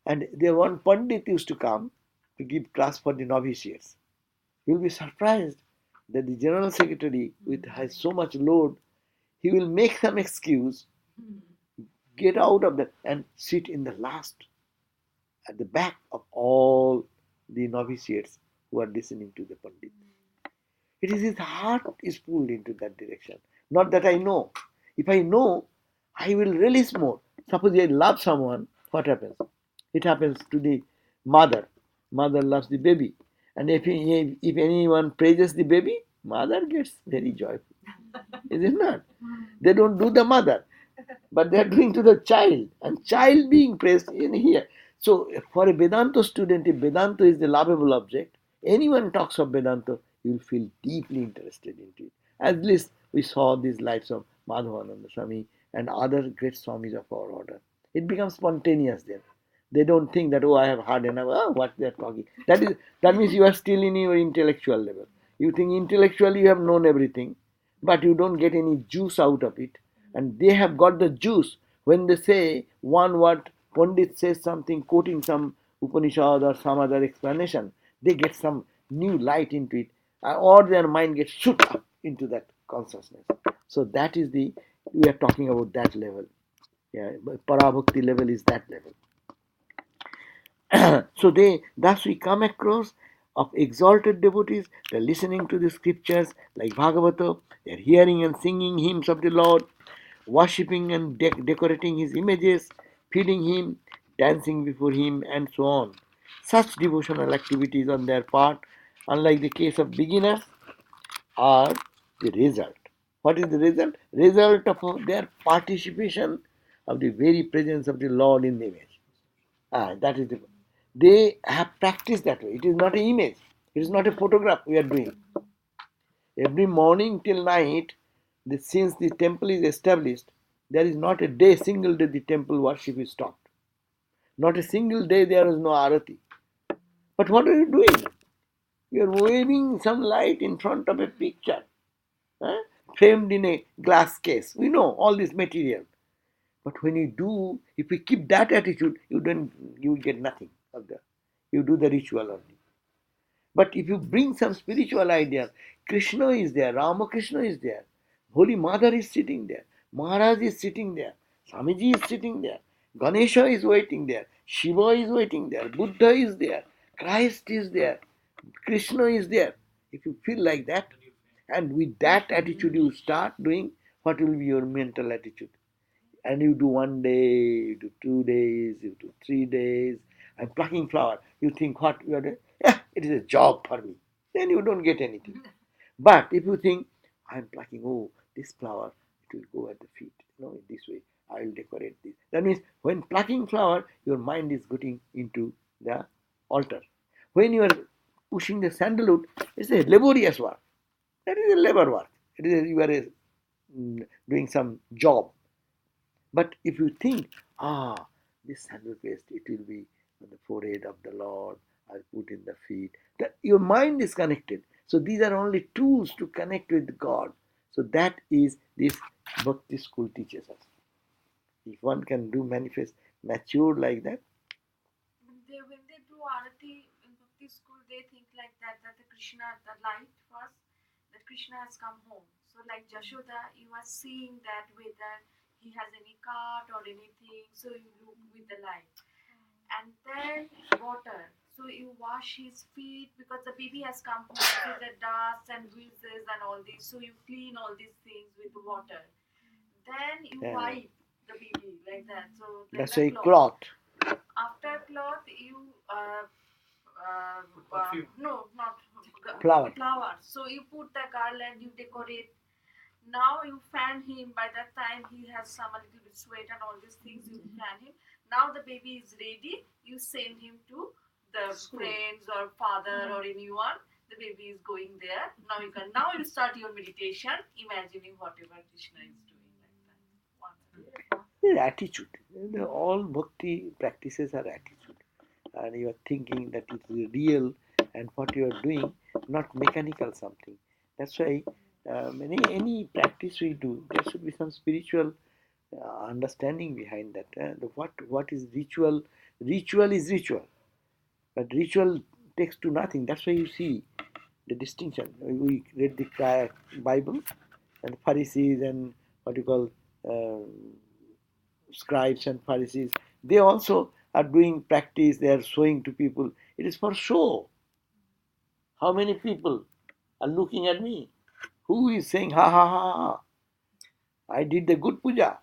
And there one Pandit used to come to give class for the novitiates. You will be surprised that the general secretary, with has so much load, he will make some excuse, get out of that, and sit in the last, at the back of all the novitiates who are listening to the Pandit. It is his heart is pulled into that direction. Not that I know. If I know, I will release more. Suppose I love someone, what happens? It happens to the mother. Mother loves the baby. And if anyone praises the baby, mother gets very joyful. Is it not? They don't do the mother, but they are doing to the child. And child being praised in here. So for a Vedanta student, if Vedanta is the lovable object, anyone talks of Vedanta, you will feel deeply interested into it. At least we saw these lives of Madhavananda Swami and other great Swamis of our order. It becomes spontaneous then. They don't think that, oh, I have heard enough, what they are talking. That means you are still in your intellectual level. You think intellectually you have known everything, but you don't get any juice out of it. And they have got the juice. When they say one word, Pandit says something, quoting some Upanishad or some other explanation, they get some new light into it. or their mind gets shoot up into that consciousness. So that is we are talking about that level. Yeah, Parabhakti level is that level. So thus we come across of exalted devotees. They're listening to the scriptures like Bhagavata. They're hearing and singing hymns of the Lord, worshipping and decorating his images, feeding him, dancing before him, and so on. Such devotional activities on their part, unlike the case of beginners, are the result. What is the result? Result of their participation of the very presence of the Lord in the image. That is the. They have practiced that way. It is not an image. It is not a photograph we are doing. Every morning till night, since the temple is established, there is not a day, single day, the temple worship is stopped. Not a single day there is no arati. But what are you doing? You are waving some light in front of a picture, framed in a glass case. We know all this material. But when you do, if you keep that attitude, you get nothing of that. You do the ritual only. But if you bring some spiritual idea, Krishna is there, Ramakrishna is there, Holy Mother is sitting there, Maharaj is sitting there, Swamiji is sitting there, Ganesha is waiting there, Shiva is waiting there, Buddha is there, Christ is there, Krishna is there. If you feel like that, and with that attitude you start doing, what will be your mental attitude? And you do 1 day, you do 2 days, you do 3 days. I'm plucking flower. You think what you are doing? Yeah, it is a job for me. Then you don't get anything. But if you think, I'm plucking, this flower, it will go at the feet. In this way, I will decorate this. That means when plucking flower, your mind is getting into the altar. When you are pushing the sandalwood, it's a laborious work. That is a labor work. You are doing some job. But if you think, this sandal paste, it will be on the forehead of the Lord, I'll put in the feet. That your mind is connected. So these are only tools to connect with God. So that is this Bhakti school teaches us. If one can do manifest, mature like that. When they do arati in Bhakti school, they think like that the Krishna, the light first, that Krishna has come home. So like Jashoda, you are seeing that whether he has any cart or anything, so you look with the light. And then water. So you wash his feet because the baby has come home with the dust and bruises and all this. So you clean all these things with the water. Then you wipe the baby like that. So that's a cloth. After cloth, you no, not flower. So you put the garland, you decorate. Now you fan him. By that time he has some a little bit sweat and all these things. You fan him. Now the baby is ready. You send him to the friends or father or anyone. The baby is going there. Now you start your meditation, imagining whatever Krishna is doing like that. The attitude. All bhakti practices are attitude. And you are thinking that it is real and what you are doing, not mechanical something. That's why any practice we do, there should be some spiritual understanding behind that. What is ritual? Ritual is ritual. But ritual takes to nothing. That's why you see the distinction. We read the Bible, and the Pharisees and what you call scribes and Pharisees, they also are doing practice. They are showing to people. It is for show. How many people are looking at me? Who is saying, ha ha ha ha, I did the good puja?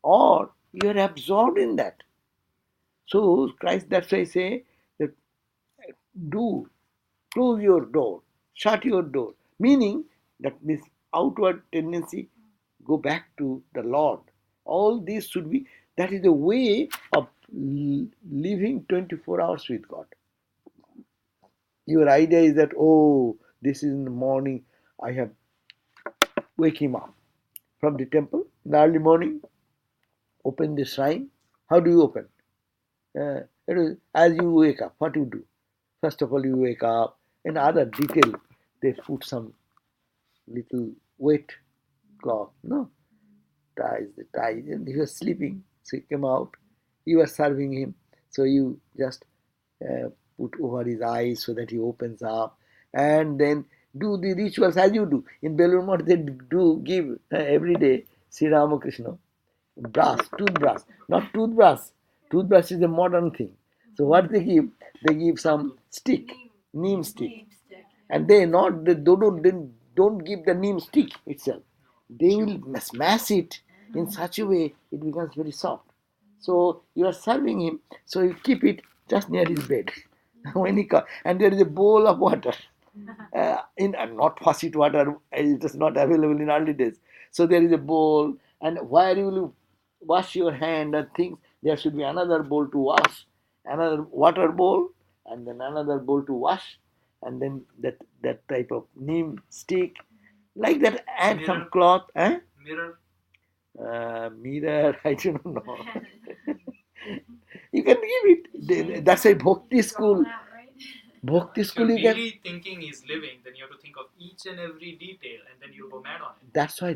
Or you are absorbed in that. So Christ, that's why I say that close your door, shut your door. Meaning that this outward tendency, go back to the Lord. All this should be, that is the way of living 24 hours with God. Your idea is that, this is in the morning, I have wake him up from the temple in the early morning, open the shrine. How do you open? As you wake up, what you do? First of all, you wake up, and other detail, they put some little wet cloth, ties, and he was sleeping, so he came out, you were serving him, so you just put over his eyes so that he opens up, and then do the rituals as you do. In Belur Math, they do give every day Sri Ramakrishna toothbrush, not toothbrush. Toothbrush is a modern thing. So what they give? They give some stick, neem stick, and they don't give the neem stick itself. They will smash it in such a way it becomes very soft. So you are serving him, so you keep it just near his bed. When he comes, and there is a bowl of water. In not faucet water, it is not available in early days. So there is a bowl, and where you will wash your hand and things, there should be another bowl to wash, another water bowl, and then another bowl to wash, and then that type of neem stick, like that, and some cloth. Mirror. Mirror, I don't know. You can give it. That's a Bhakti school. Bhakti If school, you're you can. really thinking he's living, then you have to think of each and every detail, and then you go mad on it. That's why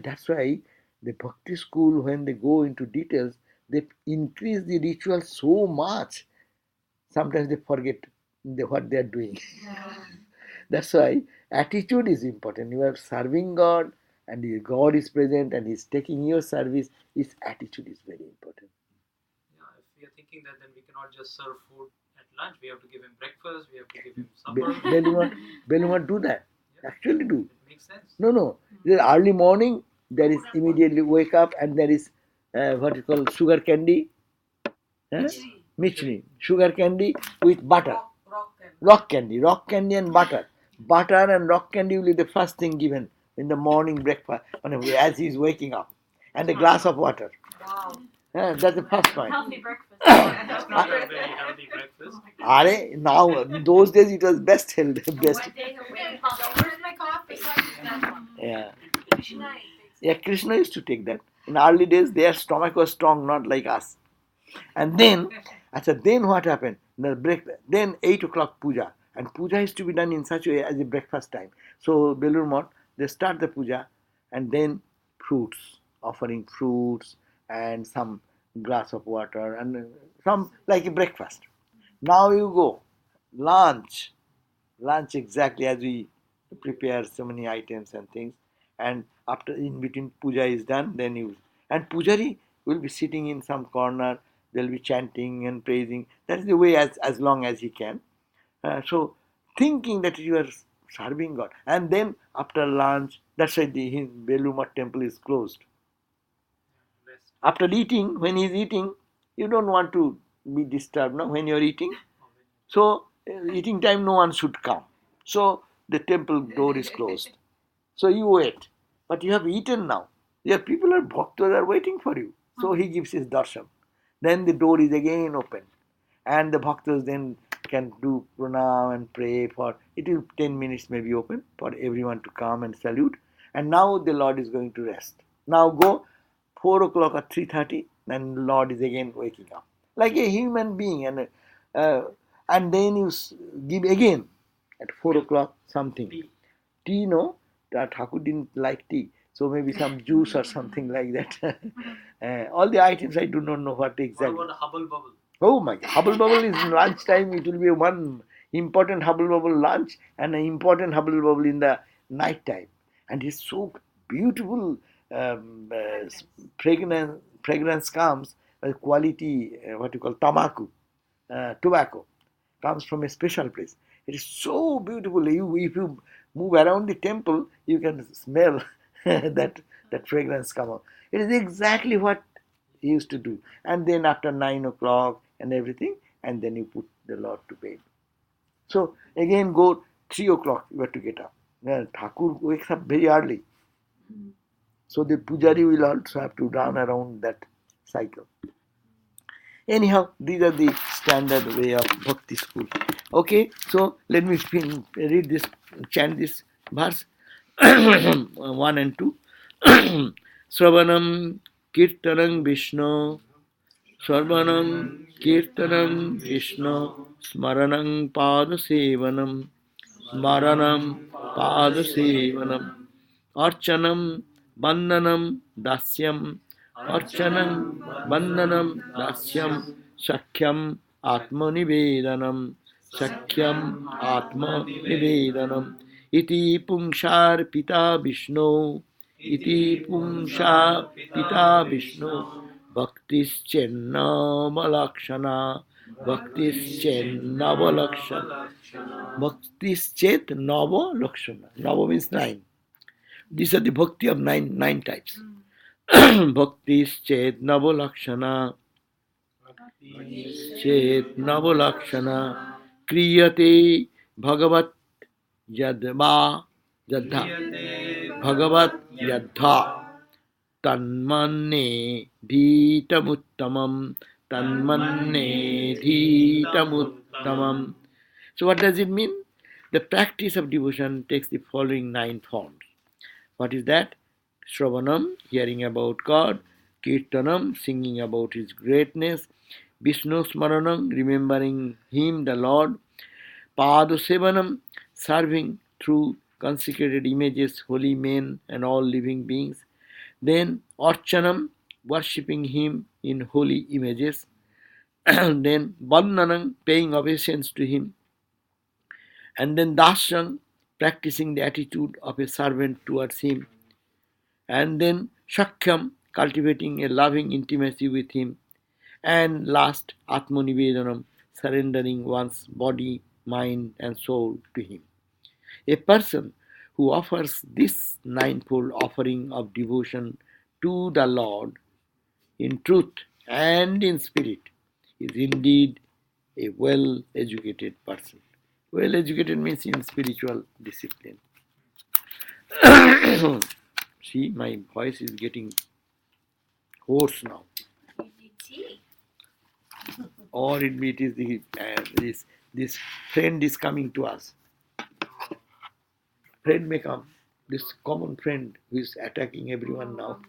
the Bhakti school, when they go into details, they increase the ritual so much. Sometimes they forget what they are doing. That's why attitude is important. You are serving God, and God is present, and He's taking your service. His attitude is very important. Yeah, if we are thinking that, then we cannot just serve food at lunch. We have to give him breakfast. We have to give him supper. Beluma do that. Yeah. Actually do. It makes sense. No. The early morning, there is immediately wake up, and there is what is called sugar candy. Michri. Sugar candy with butter. Rock candy and butter. Butter and rock candy will be the first thing given in the morning breakfast as he's waking up. And a glass of water. Wow. That's the first point. Healthy breakfast. That's not a very healthy breakfast. Now, in those days, it was best healthy. Best. Where's my coffee? Yeah. Yeah, Krishna used to take that. In early days, their stomach was strong, not like us. And then what happened? Then 8 o'clock puja. And puja is to be done in such a way as a breakfast time. So, Belur Math, they start the puja, and then fruits, offering fruits and some glass of water and some like a breakfast. Now you go, lunch exactly as we prepare so many items and things, and after in between puja is done, then and pujari will be sitting in some corner. They'll be chanting and praising. That is the way as long as he can. So thinking that you are serving God, and then after lunch, that's why the Belur Math temple is closed. After eating, when he's eating, you don't want to be disturbed, no? When you're eating. So, eating time, no one should come. So, the temple door is closed. So, you wait. But you have eaten now. Your people are bhaktas are waiting for you. So, he gives his darshan. Then the door is again open. And the bhaktas then can do pranam and pray for, it will 10 minutes maybe open for everyone to come and salute. And now the Lord is going to rest. Now go 4 o'clock or 3:30, then Lord is again waking up. Like a human being. And then you give again at 4 o'clock something. Tea, no? Thakur didn't like tea. So maybe some juice or something like that. All the items I do not know what exactly. What about a hubble bubble? Oh my God. Hubble bubble is lunchtime. It will be one important hubble bubble lunch and an important hubble bubble in the night time. And it's so beautiful. Fragrance comes, quality, what you call tamaku, tobacco, comes from a special place. It is so beautiful. If you move around the temple, you can smell that fragrance come out. It is exactly what he used to do. And then after 9 o'clock and everything, and then you put the Lord to bed. So again go 3 o'clock, you have to get up. Thakur wakes up very early. So the pujari will also have to run around that cycle. Anyhow, these are the standard way of bhakti school. Okay, so let me read this, chant this verse 1 and 2. Sravanam kirtanam Vishnu, Sravanam kirtanam Vishnu, Smaranam padasevanam, Smaranam padasevanam, Archanam Bandhanam Dasyam, Archanam Bandhanam Dasyam, Shakyam Atmanivedanam, Shakyam Atmanivedanam, iti pungshar pita Vishnu, iti pungshar pita Vishnu, bhaktischennava lakshana, bhaktischet nava lakshana. Nava means 9. These are the bhakti of nine types. Bhaktischet nava lakshana, chet nava lakshana, kriyate bhagavat yadva yadha bhagavat yadha tanmanne dhitamuttamam dhitamuttamam. So what does it mean? The practice of devotion takes the following 9 forms. What is that? Shravanam, hearing about God; Kirtanam, singing about His greatness; Vishnu Smaranam, remembering Him, the Lord; Padusevanam, serving through consecrated images, holy men and all living beings; then Archanam, worshipping Him in holy images; then Vandanam, paying obeisance to Him; and then Dasyam, practicing the attitude of a servant towards Him; and then Shakhyam, cultivating a loving intimacy with Him; and last Atmanivedanam, surrendering one's body, mind and soul to Him. A person who offers this ninefold offering of devotion to the Lord in truth and in spirit is indeed a well-educated person. Well-educated means in spiritual discipline. See, my voice is getting hoarse now. You need tea. Or it is the this friend is coming to us. Friend may come. This common friend who is attacking everyone now.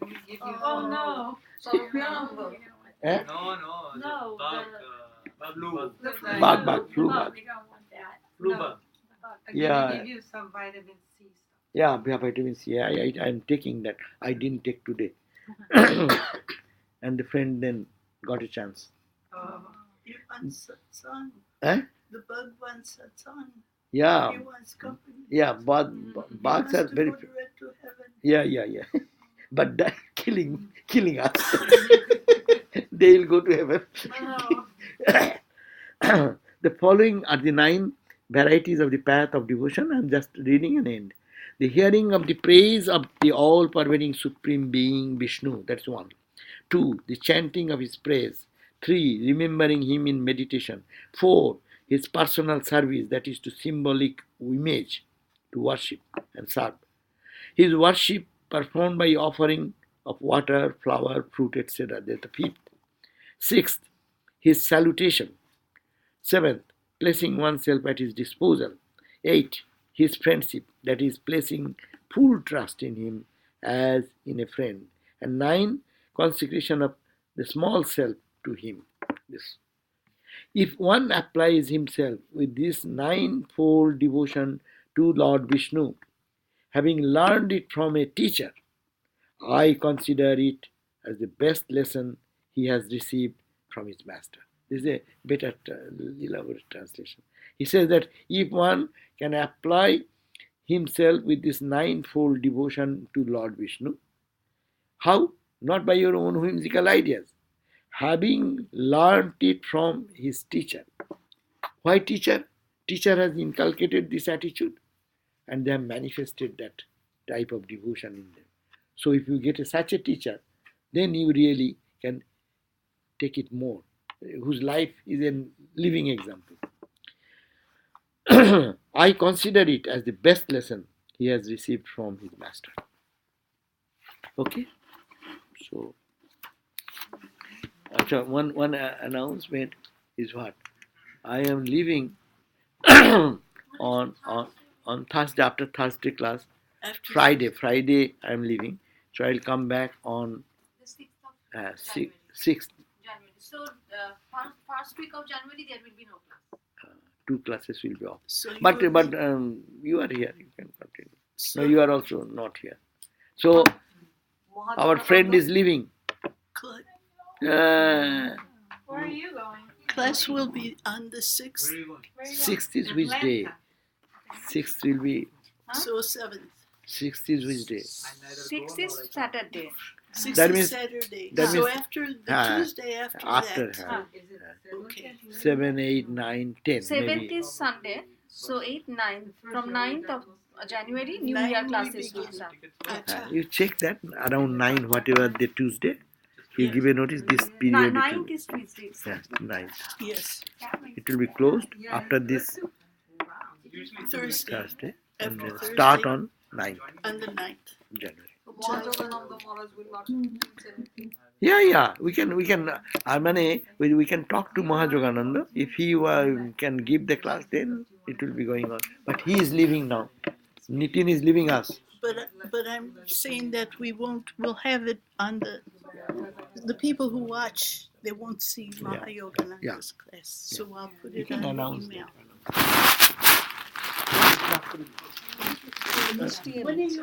Oh no. Eh? No, No, the Bug, flu bug. We don't want that. flu No. bug. Yeah. Give you some vitamin C stuff. Yeah, vitamin C. I'm taking that. I didn't take today. And the friend then got a chance. He wants satsang. Eh? The bug wants satsang. Yeah. He wants company. Yeah, bugs He are wants to very. go direct to heaven. Yeah. But that killing us. They will go to heaven. The following are the 9 varieties of the path of devotion. I am just reading an end. The hearing of the praise of the all-pervading Supreme Being Vishnu, that's 1. 2. The chanting of His praise. 3. Remembering Him in meditation. 4. His personal service, that is to symbolic image, to worship and serve. His worship performed by offering of water, flower, fruit, etc. That's the 5th. 6th, His salutation. 7th, placing oneself at His disposal. 8. His friendship, that is placing full trust in Him as in a friend. And 9. Consecration of the small self to Him. This. If one applies himself with this 9-fold devotion to Lord Vishnu, having learned it from a teacher, I consider it as the best lesson he has received from his master. This is a better elaborate translation. He says that if one can apply himself with this 9-fold devotion to Lord Vishnu, how? Not by your own whimsical ideas, having learned it from his teacher. Why teacher? Teacher has inculcated this attitude and they have manifested that type of devotion in them. So if you get such a teacher, then you really can take it more, whose life is a living example. I consider it as the best lesson he has received from his master. Okay? So, one announcement is what? I am leaving on Thursday, after Thursday class. After Friday I am leaving. So I'll come back on The 6th of January. 6th. January. So, first week of January there will be no class. 2 classes will be off. So you But will be- you are here. You can continue. so No, you are also not here. So our friend is leaving. cl- Where are you going? class will be on the 6th. Where are you going? Where are you going? 6th is which day? 6th will be So 7th. 6th is which day? I neither 6 go is nor I come. Saturday. 6th That is means- Saturday. that so means- after the Ah, Tuesday after that. Okay. 7, 8, 9, 10. 7th Maybe. is Sunday. So 8, 9. From 9th of January, New 9 Year will classes begin. will start. Acha. You check that around 9, whatever the Tuesday. You Yes. give a notice this period. 9th is Tuesday. Yeah, 9. Yes. It will be closed after this Usually Thursday. Thursday. And After then Thursday. start on 9th On the 9th. January. Yeah. We can. We can talk to Mahajogananda. If he can give the class, then it will be going on. But he is leaving now. Nitin is leaving us. But I'm saying that we'll have it on the people who watch, they won't see Mahayogananda's class. So I'll put You it can on announce email. that. When are you